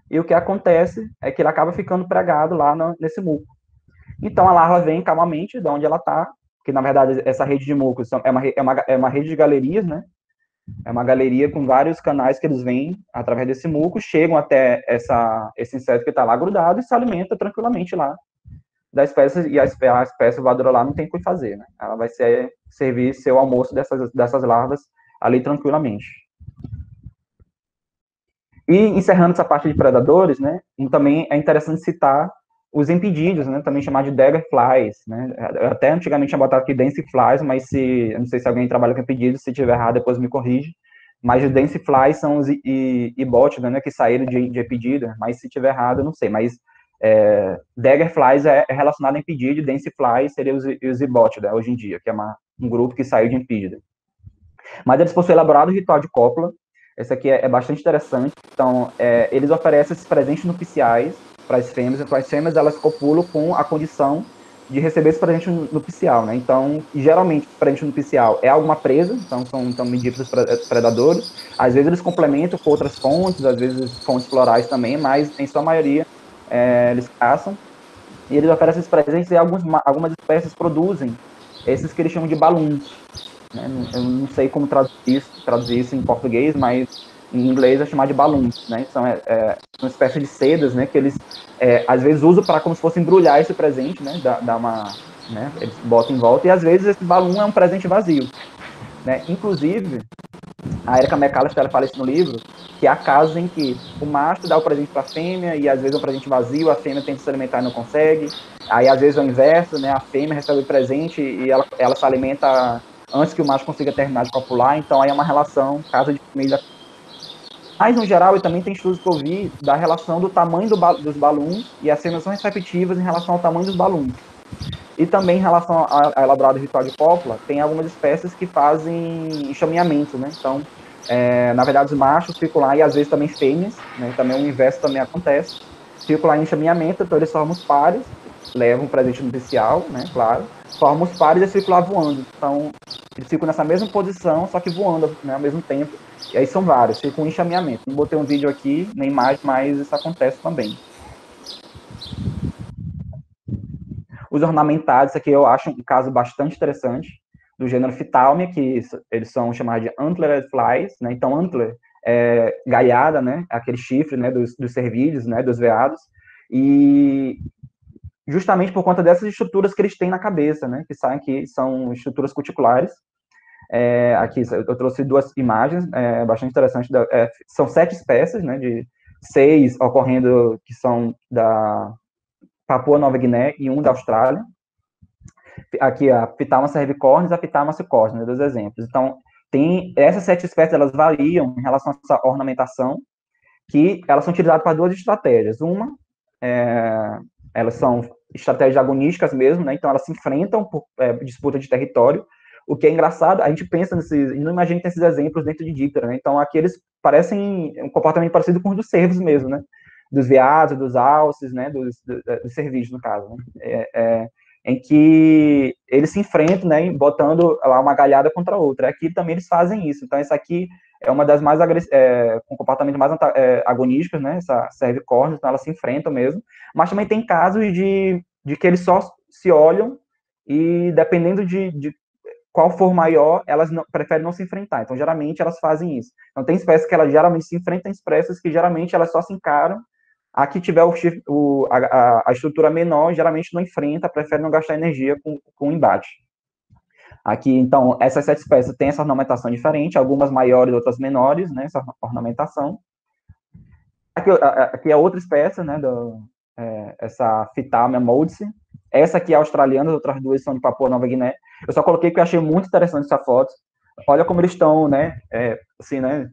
e o que acontece é que ele acaba ficando pregado lá nesse muco. Então, a larva vem calmamente de onde ela está, que, na verdade, essa rede de mucos é uma rede de galerias, né? É uma galeria com vários canais que eles vêm através desse muco, chegam até esse inseto que está lá grudado e se alimenta tranquilamente lá da espécie, e a espécie voadora lá não tem o que fazer, né? Ela vai servir seu almoço dessas larvas ali tranquilamente. E encerrando essa parte de predadores, né? Também é interessante citar os impedídeos, né? Também chamado de daggerflies, né? Até antigamente tinha botado aqui danceflies, mas eu não sei se alguém trabalha com impedídeos, se tiver errado depois me corrige. Mas os danceflies são os ibótida, né? Que saíram de epidida, mas se tiver errado eu não sei. Mas daggerflies é relacionado a impedídeo, danceflies seria os ibótida hoje em dia, que é um grupo que saiu de impedida. Mas eles possuem elaborado ritual de cópula. Esse aqui é bastante interessante. Então, eles oferecem esses presentes nupciais para as fêmeas. Então, as fêmeas, elas copulam com a condição de receber esse presente nupcial, né? Então, geralmente, o presente nupcial é alguma presa, então são medíferos predadores. Às vezes, eles complementam com outras fontes, às vezes fontes florais também, mas, em sua maioria, eles caçam. E eles oferecem esses presentes e algumas espécies produzem esses que eles chamam de balões. Né? Eu não sei como traduzir isso em português, mas em inglês é chamado de balloons, né? São uma espécie de sedas, né? Que eles às vezes usam para como se fosse embrulhar esse presente, né? Né? Eles botam em volta, e às vezes esse balão é um presente vazio, né? Inclusive, a Erika McAllister fala isso no livro, que há casos em que o macho dá o presente para a fêmea e às vezes é um presente vazio, a fêmea tenta se alimentar e não consegue. Aí às vezes é o inverso, né? A fêmea recebe o presente e ela se alimenta antes que o macho consiga terminar de copular, então aí é uma relação casa de família. Mas, no geral, eu também tem estudos que eu vi da relação do tamanho dos balões e as fêmeas são receptivas em relação ao tamanho dos balões. E também em relação a elaborado ritual de cópula, tem algumas espécies que fazem enxaminhamento, né? Então, na verdade, os machos ficam lá, e às vezes também fêmeas, né? Também o inverso também acontece. Ficam lá em enxaminhamento, então eles formam os pares, levam um presente nupcial, né? Claro. Formam os pares e eles ficam lá voando. Então, eles ficam nessa mesma posição, só que voando, né, ao mesmo tempo. E aí são vários, ficam em enxaminhamento. Não botei um vídeo aqui, nem mais, mas isso acontece também. Os ornamentados, aqui eu acho um caso bastante interessante, do gênero Phytalmia, que eles são chamados de antlered flies, né? Então, antler é gaiada, né? Aquele chifre, né? Dos cervídeos, né? Dos veados. E justamente por conta dessas estruturas que eles têm na cabeça, né? Que são estruturas cuticulares. Aqui eu trouxe duas imagens, bastante interessantes. São 7 espécies, né? De 6 ocorrendo que são da Papua Nova Guiné e 1 da Austrália. Aqui a Phytalma cervicornis e a Phytalma cicornis, né, 2 exemplos. Então, essas 7 espécies, elas variam em relação a essa ornamentação, que elas são utilizadas para duas estratégias. Uma, elas são estratégias agonísticas mesmo, né? Então elas se enfrentam por disputa de território. O que é engraçado, a gente pensa nesses, não imagina que tem esses exemplos dentro de Díptera, né? Então aqui eles parecem um comportamento parecido com os dos cervos mesmo, né? Dos veados, dos alces, né? Dos cervídeos, no caso, né? Em que eles se enfrentam, né? Botando lá uma galhada contra a outra. Aqui também eles fazem isso. Então essa aqui é uma das mais com comportamento mais agonísticos, né? Essa cervicornis, então elas se enfrentam mesmo. Mas também tem casos de que eles só se olham e dependendo de qual for maior, elas preferem não se enfrentar. Então, geralmente, elas fazem isso. Então, tem espécies que elas geralmente se enfrentam, espécies que geralmente elas só se encaram. A que tiver a estrutura menor, geralmente não enfrenta, prefere não gastar energia com o embate. Aqui, então, essas 7 espécies têm essa ornamentação diferente, algumas maiores, outras menores, né, essa ornamentação. Aqui é outra espécie, né, essa Phytamia moldsi. Essa aqui é australiana, as outras duas são de Papua Nova Guiné. Eu só coloquei porque eu achei muito interessante essa foto. Olha como eles estão, né, assim, né,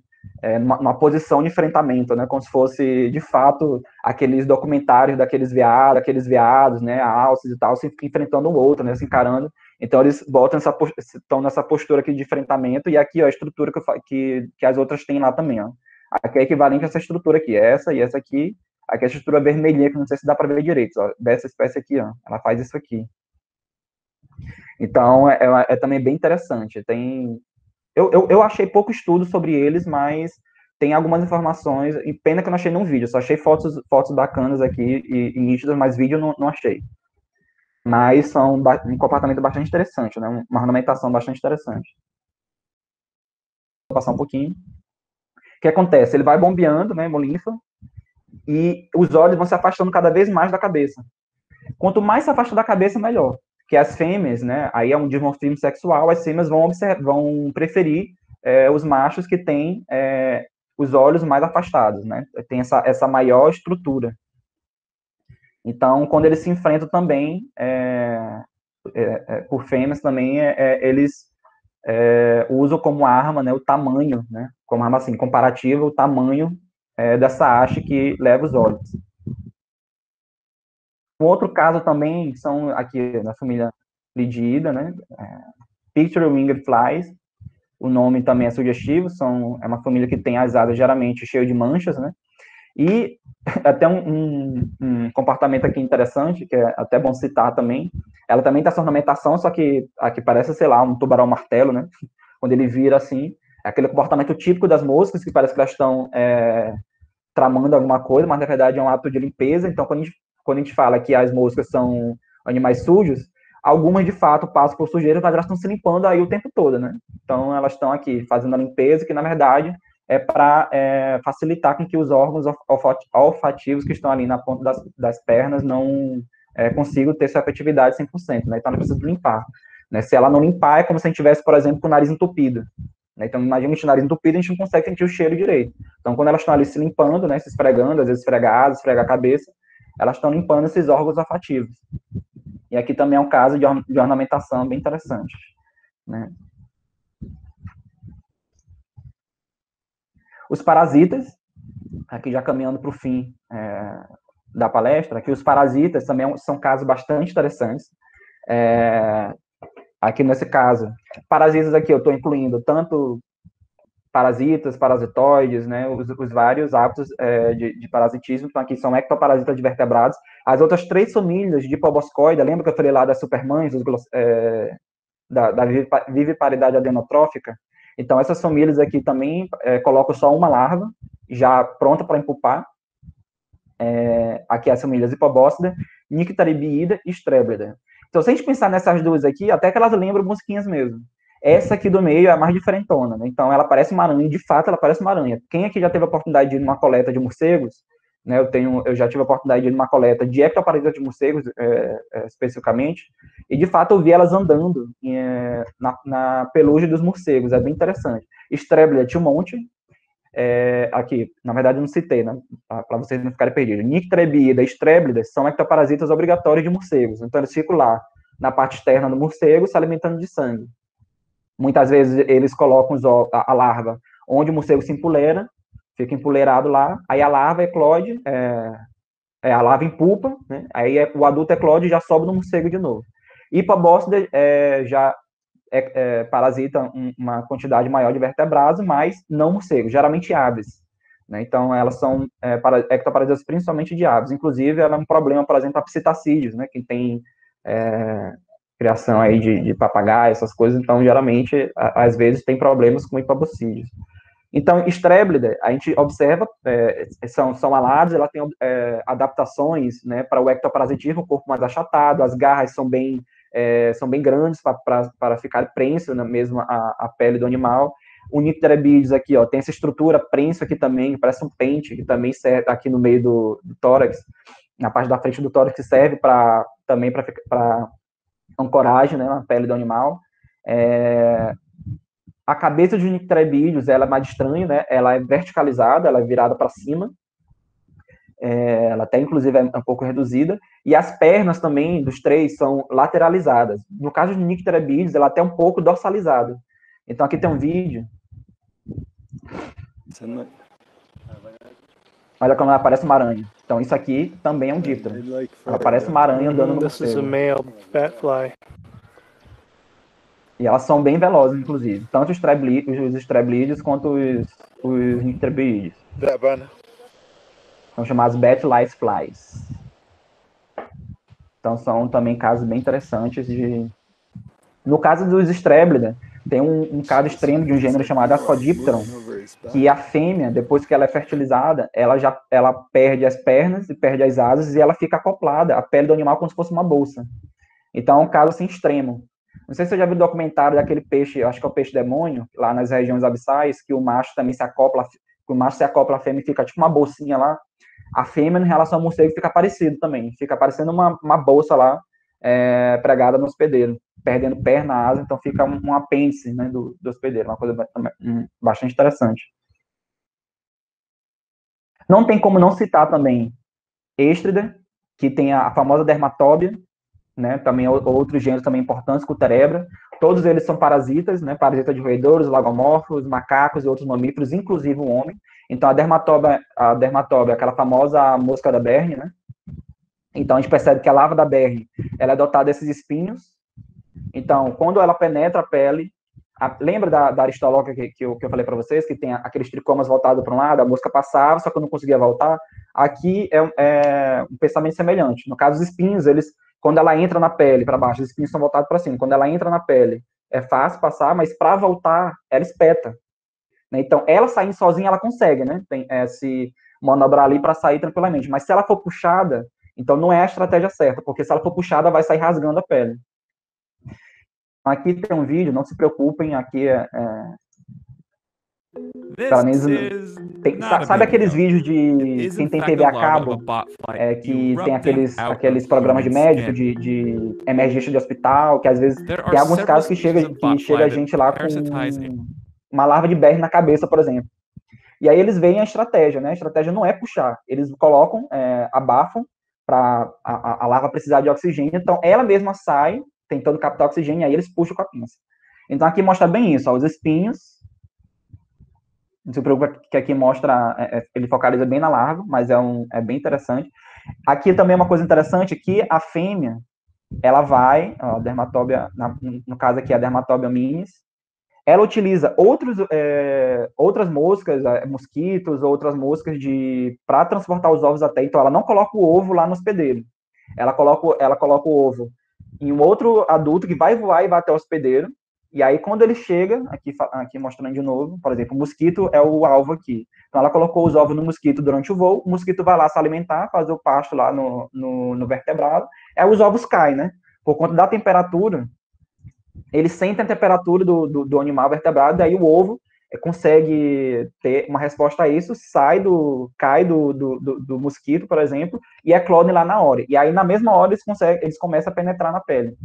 numa posição de enfrentamento, né, como se fosse, de fato, aqueles documentários daqueles veados, né, alces e tal, se enfrentando um outro, né, se encarando. Então, eles estão nessa postura aqui de enfrentamento, e aqui, ó, a estrutura que as outras têm lá também, ó. Aqui é equivalente a essa estrutura aqui, essa e essa aqui. Aqui é a estrutura vermelhinha, que não sei se dá para ver direito, ó, dessa espécie aqui, ó. Ela faz isso aqui. Então, é também bem interessante. Eu achei pouco estudo sobre eles, mas tem algumas informações, e pena que eu não achei nenhum vídeo, só achei fotos bacanas aqui e nítidas, mas vídeo não achei. Mas são um comportamento bastante interessante, né? Uma ornamentação bastante interessante. Vou passar um pouquinho. O que acontece? Ele vai bombeando, né, hemolinfa, e os olhos vão se afastando cada vez mais da cabeça. Quanto mais se afasta da cabeça, melhor. Que as fêmeas, né, aí é um dimorfismo sexual, as fêmeas vão preferir os machos que têm os olhos mais afastados, né? Tem essa maior estrutura. Então, quando eles se enfrentam também, por fêmeas também, eles usam como arma, né, o tamanho, né, como arma assim, comparativa, o tamanho dessa haste que leva os olhos. Um outro caso também são aqui na família Lidida, né, Picture Winged Flies, o nome também é sugestivo, é uma família que tem as asas geralmente cheias de manchas, né, e até um comportamento aqui interessante, que é até bom citar também, ela também tem essa ornamentação, só que aqui parece, sei lá, um tubarão-martelo, né, quando ele vira assim, é aquele comportamento típico das moscas, que parece que elas estão tramando alguma coisa, mas na verdade é um ato de limpeza. Então, quando a gente fala que as moscas são animais sujos, algumas de fato passam por sujeira, mas elas estão se limpando aí o tempo todo, né? Então, elas estão aqui fazendo a limpeza, que na verdade é para facilitar com que os órgãos olfativos que estão ali na ponta das pernas não consigam ter sua efetividade 100%, né? Então, ela precisa limpar. Né? Se ela não limpar, é como se a gente tivesse, por exemplo, com o nariz entupido. Né? Então, imagina a gente o nariz entupido, a gente não consegue sentir o cheiro direito. Então, quando elas estão ali se limpando, né, se esfregando, às vezes esfregar a cabeça, elas estão limpando esses órgãos olfativos. E aqui também é um caso de ornamentação bem interessante. Né? Os parasitas, aqui já caminhando para o fim da palestra, aqui os parasitas também são casos bastante interessantes. Aqui nesse caso, parasitas aqui eu estou incluindo tanto parasitas, parasitoides, né, os vários hábitos de parasitismo, então aqui são ectoparasitas de vertebrados. As outras 3 famílias de Poboscoida, lembra que eu falei lá das supermães, da viviparidade adenotrófica? Então, essas famílias aqui também colocam só uma larva, já pronta para empupar. Aqui as famílias Hipobócida, Nyctaribiida e Stréblida. Então, se a gente pensar nessas duas aqui, até que elas lembram mosquinhas mesmo. Essa aqui do meio é a mais diferentona, né? Então ela parece uma aranha, de fato ela parece uma aranha. Quem aqui já teve a oportunidade de ir numa coleta de morcegos, né? Eu já tive a oportunidade de ir numa coleta de ectoparasitas de morcegos, especificamente, e de fato eu vi elas andando na pelugem dos morcegos, é bem interessante. Stréblida tinha um monte, aqui, na verdade eu não citei, né? Para vocês não ficarem perdidos. Nyctaribiida e Stréblida são ectoparasitas obrigatórios de morcegos, então eles ficam lá na parte externa do morcego se alimentando de sangue. Muitas vezes eles colocam a larva onde o morcego se empolera, fica empoleirado lá, aí a larva eclode, a larva em pupa, né? Aí o adulto eclode e já sobe no morcego de novo. Hipobóstide já parasita uma quantidade maior de vertebrados, mas não morcegos, geralmente aves. Né? Então, elas são ectoparasitas principalmente de aves. Inclusive, ela é um problema, por exemplo, a psitacídeos, né? Que tem criação aí de papagaio, essas coisas. Então, geralmente, às vezes, tem problemas com hipobocídeos. Então, Stréblida, a gente observa, são alados, ela tem adaptações, né, para o ectoparasitismo, o corpo mais achatado, as garras são bem grandes para ficar prenso, né, mesmo a pele do animal. O Nycterebides aqui, ó, tem essa estrutura prenso aqui também, que parece um pente, que também serve aqui no meio do tórax, na parte da frente do tórax, que serve também para ancoragem, né, na pele do animal. A cabeça de Nycterebides, ela é mais estranha, né? Ela é verticalizada, ela é virada para cima. Ela até, inclusive, é um pouco reduzida. E as pernas também, dos três, são lateralizadas. No caso de Nycterebides, ela é até um pouco dorsalizada. Então, aqui tem um vídeo. Olha como ela parece uma aranha. Então, isso aqui também é um díptero. Ela parece uma aranha andando no morcego. This is a male batfly. E elas são bem velozes, inclusive. Tanto os Stréblides quanto os Nycterebides. São chamados bat-lice flies. Então, são também casos bem interessantes No caso dos Stréblida, tem um caso extremo de um gênero chamado Asphodipteron, que a fêmea, depois que ela é fertilizada, ela perde as pernas e perde as asas e ela fica acoplada à pele do animal como se fosse uma bolsa. Então, é um caso assim extremo. Não sei se você já viu o documentário daquele peixe, acho que é o peixe demônio, lá nas regiões abissais, que o macho também se acopla à fêmea e fica tipo uma bolsinha lá. A fêmea, em relação ao morcego, fica parecido também. Fica parecendo uma bolsa lá, pregada no hospedeiro, perdendo perna, asa, então fica um apêndice, né, do hospedeiro, uma coisa bastante interessante. Não tem como não citar também Estrida, que tem a famosa dermatóbia, né, também outros gêneros também importantes, Cuterebra. Todos eles são parasitas, né, parasitas de roedores, lagomorfos, macacos e outros mamíferos, inclusive o homem. Então, a dermatóbia é aquela famosa mosca da Berne, né? Então, a gente percebe que a larva da Berne, ela é dotada desses espinhos. Então, quando ela penetra a pele, lembra da aristoloca que eu falei para vocês, que tem aqueles tricomas voltados para um lado, a mosca passava, só que eu não conseguia voltar? Aqui é um pensamento semelhante. No caso, os espinhos, quando ela entra na pele para baixo, os espinhos são voltados para cima. Quando ela entra na pele, é fácil passar, mas para voltar, ela espeta. Né? Então, ela saindo sozinha, ela consegue, né? Se manobrar ali para sair tranquilamente. Mas se ela for puxada, então não é a estratégia certa, porque se ela for puxada, vai sair rasgando a pele. Aqui tem um vídeo, não se preocupem, aqui pelo menos sabe aqueles vídeos de quem tem TV a cabo, que tem aqueles programas de médico, de emergência de hospital, que às vezes tem alguns casos que chega a gente lá com uma larva de berre na cabeça, por exemplo. E aí eles veem a estratégia, né? A estratégia não é puxar, eles colocam, abafam para a larva precisar de oxigênio, então ela mesma sai tentando captar oxigênio, e aí eles puxam com a pinça. Então aqui mostra bem isso, ó, os espinhos. Não se preocupa que aqui mostra, ele focaliza bem na larva, mas é bem interessante. Aqui também é uma coisa interessante, que a fêmea, ela vai, ó, a dermatóbia, no caso aqui a dermatóbia minis, ela utiliza outras moscas, mosquitos, outras moscas para transportar os ovos até, então ela não coloca o ovo lá no hospedeiro, ela coloca o ovo em um outro adulto que vai voar e vai até o hospedeiro, e aí quando ele chega, aqui mostrando de novo, por exemplo, o mosquito é o alvo aqui, então ela colocou os ovos no mosquito durante o voo, o mosquito vai lá se alimentar, fazer o pasto lá no vertebrado, aí os ovos caem, né, por conta da temperatura, eles sentem a temperatura do animal vertebrado, e aí o ovo consegue ter uma resposta a isso, cai do mosquito, por exemplo, e eclode lá na hora. E aí, na mesma hora, eles começam a penetrar na pele.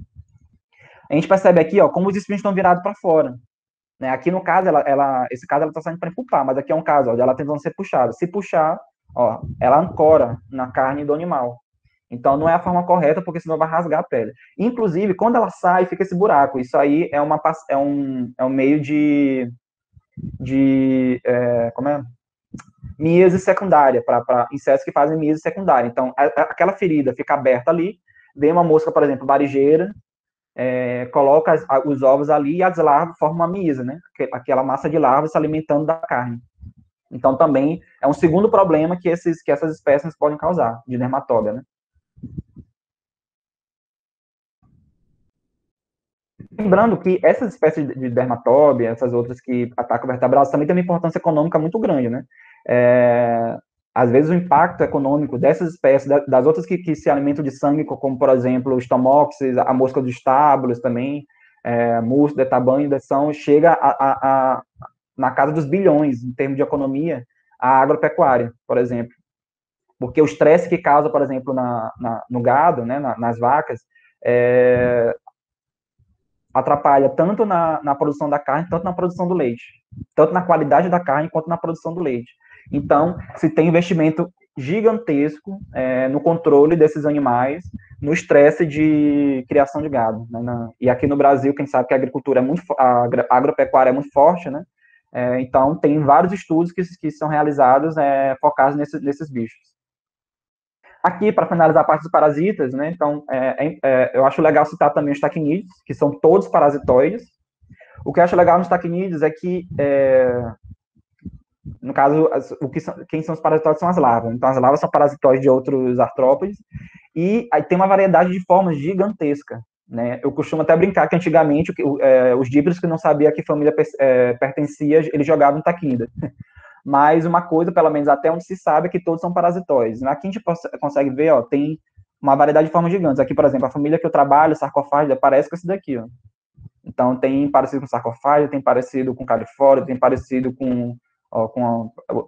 A gente percebe aqui, ó, como os espinhos estão virados para fora. Né? Aqui, no caso, esse caso ela está saindo para empupar, mas aqui é um caso, ó, ela tentando ser puxada. Se puxar, ó, ela ancora na carne do animal. Então, não é a forma correta, porque senão vai rasgar a pele. Inclusive, quando ela sai, fica esse buraco. Isso aí é um meio como é? míase secundária, para insetos que fazem míase secundária. Então, aquela ferida fica aberta ali, vem uma mosca, por exemplo, varejeira, coloca os ovos ali e as larvas formam uma míase, né? Aquela massa de larvas se alimentando da carne. Então, também é um segundo problema que essas espécies podem causar, de dermatóbia, né? Lembrando que essas espécies de dermatóbia, essas outras que atacam vertebrados, também tem uma importância econômica muito grande, né? Às vezes o impacto econômico dessas espécies, das outras que se alimentam de sangue, como, por exemplo, os tomoxes, a mosca dos estábulos também, murso de tabanho, chega na casa dos bilhões, em termos de economia, a agropecuária, por exemplo. Porque o estresse que causa, por exemplo, no gado, né, nas vacas, atrapalha tanto na produção da carne, tanto na produção do leite. Tanto na qualidade da carne, quanto na produção do leite. Então, se tem investimento gigantesco no controle desses animais, no estresse de criação de gado. Né? E aqui no Brasil, quem sabe que a agricultura a agropecuária é muito forte, né? Então, tem vários estudos que são realizados focados nesses bichos. Aqui, para finalizar a parte dos parasitas, né, então, eu acho legal citar também os taquinídeos, que são todos parasitoides. O que eu acho legal nos taquinídeos é que, no caso, quem são os parasitoides são as larvas. Então, as larvas são parasitoides de outros artrópodes, e aí tem uma variedade de formas gigantesca. Né? Eu costumo até brincar que antigamente os dípteros que não sabia a que família pertencia, eles jogavam taquínida. Mas uma coisa, pelo menos até onde se sabe, é que todos são parasitoides. Aqui a gente consegue ver, ó, tem uma variedade de formas gigantes. Aqui, por exemplo, a família que eu trabalho, sarcofágida, parece com esse daqui, ó. Então, tem parecido com sarcofágida, tem parecido com califórnia, tem parecido com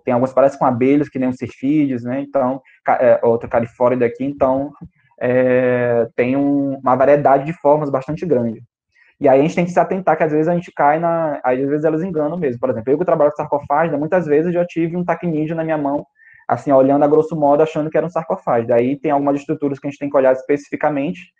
tem alguns que parecem com abelhas, que nem os cirfídeos, né? Então, outro califórnia daqui, então, tem uma variedade de formas bastante grande. E aí a gente tem que se atentar que às vezes a gente cai às vezes elas enganam mesmo. Por exemplo, eu que trabalho com sarcofágida, muitas vezes eu já tive um taquinídeo na minha mão, assim, olhando a grosso modo, achando que era um sarcofágide. Daí tem algumas estruturas que a gente tem que olhar especificamente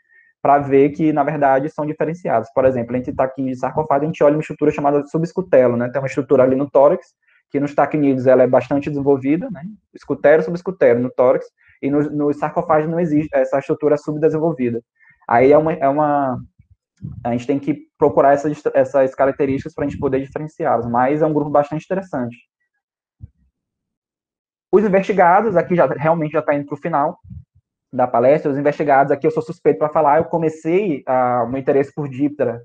para ver que, na verdade, são diferenciadas. Por exemplo, entre taquinídeo e sarcofágide, a gente olha uma estrutura chamada subescutelo, né? Tem uma estrutura ali no tórax, que nos taquinídeos ela é bastante desenvolvida, né? Escutero, subescutero no tórax, e no sarcofágide não existe essa estrutura subdesenvolvida. Aí a gente tem que procurar essas características para a gente poder diferenciá-las, mas é um grupo bastante interessante. Os investigados, aqui realmente já está indo para o final da palestra, os investigados, aqui eu sou suspeito para falar, eu comecei o meu interesse por Diptera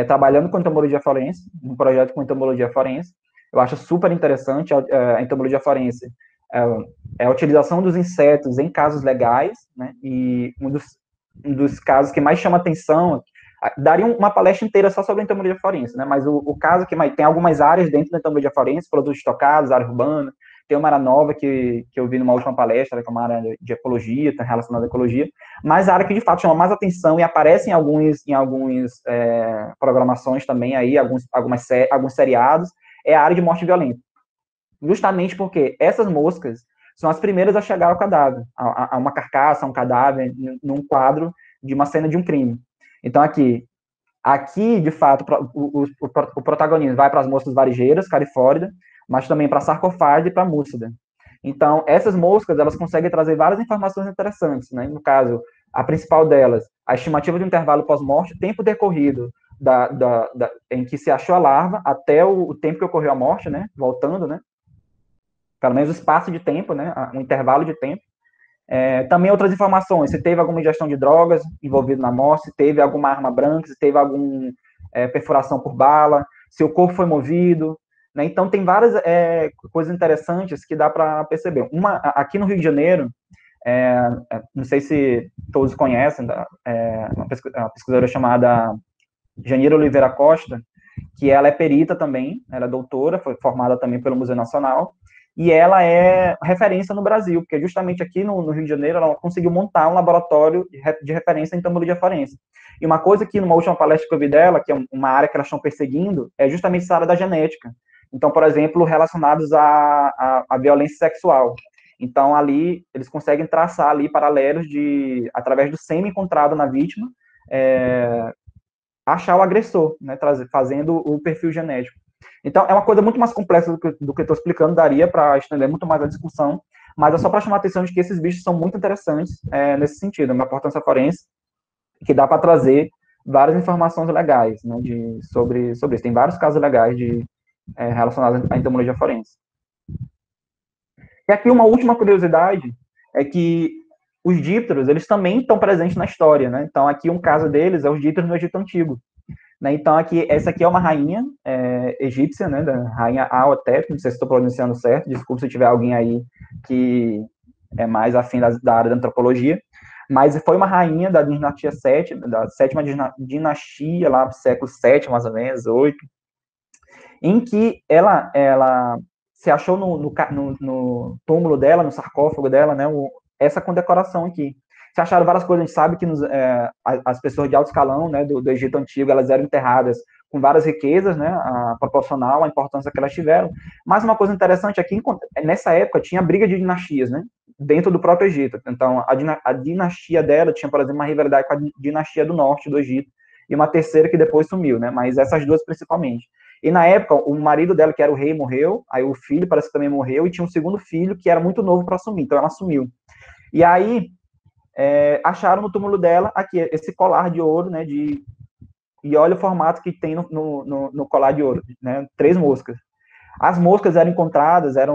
trabalhando com entomologia forense, um projeto com entomologia forense, eu acho super interessante a entomologia forense, a utilização dos insetos em casos legais, né, e um dos casos que mais chama atenção, daria uma palestra inteira só sobre a entomologia forense, né? Mas o caso que tem algumas áreas dentro da entomologia forense, produtos estocados, área urbana, tem uma área nova que eu vi numa última palestra, que é uma área de ecologia, está relacionada à ecologia, mas a área que de fato chama mais atenção e aparece em algumas programações também aí, alguns seriados, é a área de morte violenta. Justamente porque essas moscas são as primeiras a chegar ao cadáver, a uma carcaça, a um cadáver, num quadro de uma cena de um crime. Então, aqui de fato, o protagonismo vai para as moscas varigeiras, califórnia, mas também para a sarcofágida e para a múcida. Então, essas moscas, elas conseguem trazer várias informações interessantes, né? No caso, a principal delas, a estimativa de intervalo pós-morte, tempo decorrido em que se achou a larva até o tempo que ocorreu a morte, né? Voltando, né? Pelo menos o espaço de tempo, né? Um intervalo de tempo. Também outras informações, se teve alguma ingestão de drogas envolvida na morte, se teve alguma arma branca, se teve alguma perfuração por bala, se o corpo foi movido, né? Então tem várias coisas interessantes que dá para perceber. Aqui no Rio de Janeiro, não sei se todos conhecem, uma pesquisadora chamada Janira Oliveira Costa, que ela é perita também, ela é doutora, foi formada também pelo Museu Nacional, e ela é referência no Brasil, porque justamente aqui no Rio de Janeiro ela conseguiu montar um laboratório de referência em entomologia forense. E uma coisa que, numa última palestra que eu vi dela, que é uma área que elas estão perseguindo, é justamente essa área da genética. Então, por exemplo, relacionados à violência sexual. Então, ali, eles conseguem traçar ali paralelos através do sêmen encontrado na vítima, achar o agressor, né, fazendo o perfil genético. Então, é uma coisa muito mais complexa do que eu estou explicando, daria para estender muito mais a discussão, mas é só para chamar a atenção de que esses bichos são muito interessantes nesse sentido, uma importância forense, que dá para trazer várias informações legais, né, sobre isso. Tem vários casos legais relacionados à entomologia forense. E aqui uma última curiosidade é que os dípteros, eles também estão presentes na história, né? Então, aqui um caso deles é os dípteros no Egito Antigo. Né? Então, essa aqui é uma rainha egípcia, né? Da rainha Aotep, não sei se estou pronunciando certo, desculpa se tiver alguém aí que é mais afim da área da antropologia, mas foi uma rainha da dinastia 7, da sétima dinastia, lá do século 7, mais ou menos, 8, em que ela se achou no túmulo dela, no sarcófago dela, né, essa condecoração aqui. Se acharam várias coisas, a gente sabe que as pessoas de alto escalão, né, do Egito Antigo, elas eram enterradas com várias riquezas, né, proporcional à importância que elas tiveram. Mas uma coisa interessante aqui, nessa época, tinha briga de dinastias, né, dentro do próprio Egito. Então, a dinastia dela tinha, por exemplo, uma rivalidade com a dinastia do norte do Egito, e uma terceira que depois sumiu, né, mas essas duas principalmente. E na época, o marido dela, que era o rei, morreu, aí o filho parece que também morreu, e tinha um segundo filho que era muito novo para assumir, então ela assumiu. E aí, acharam no túmulo dela aqui esse colar de ouro, né, e olha o formato que tem no colar de ouro, né, 3 moscas. As moscas eram encontradas, era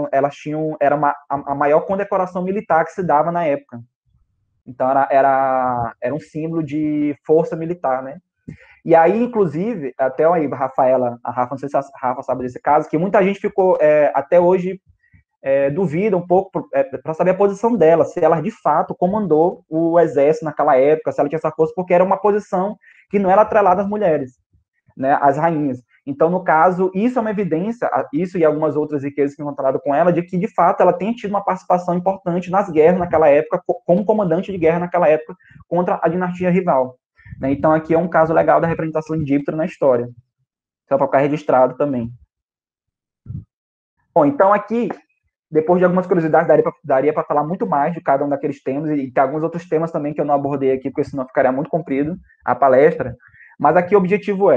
a maior condecoração militar que se dava na época. Então era um símbolo de força militar, né? E aí, inclusive, até aí, a Rafa, não sei se a Rafa sabe desse caso, que muita gente ficou, até hoje, duvida um pouco para saber a posição dela, se ela de fato comandou o exército naquela época, se ela tinha essa força, porque era uma posição que não era atrelada às mulheres, né, às rainhas. Então, no caso, isso é uma evidência, isso e algumas outras riquezas que encontraram com ela, de que, de fato, ela tem tido uma participação importante nas guerras naquela época, como comandante de guerra naquela época, contra a dinastia rival. Né? Então, aqui é um caso legal da representação de díptero na história. Só para ficar registrado também. Bom, então aqui, depois de algumas curiosidades, daria para falar muito mais de cada um daqueles temas, e tem alguns outros temas também que eu não abordei aqui, porque senão ficaria muito comprido a palestra. Mas aqui o objetivo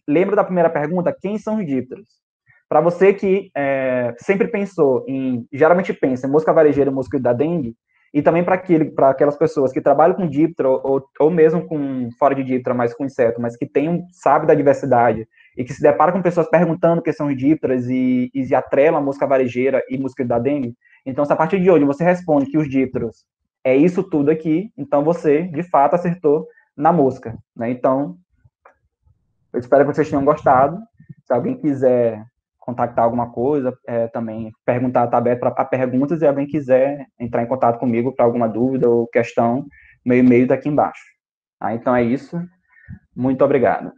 lembra da primeira pergunta, quem são os dípteros? Para você que sempre pensou geralmente pensa em mosca varejeira e mosquito da dengue, e também para aquelas pessoas que trabalham com díptero, ou mesmo fora de díptero, mas com inseto, mas que sabe da diversidade, e que se depara com pessoas perguntando o que são os dípteros e atrelam a mosca varejeira e mosquito da dengue. Então, se a partir de hoje você responde que os dípteros é isso tudo aqui, então você, de fato, acertou na mosca. Né? Então, eu espero que vocês tenham gostado. Se alguém quiser contactar alguma coisa, também perguntar, está aberto para perguntas, e alguém quiser entrar em contato comigo para alguma dúvida ou questão, meu e-mail está aqui embaixo. Então é isso. Muito obrigado.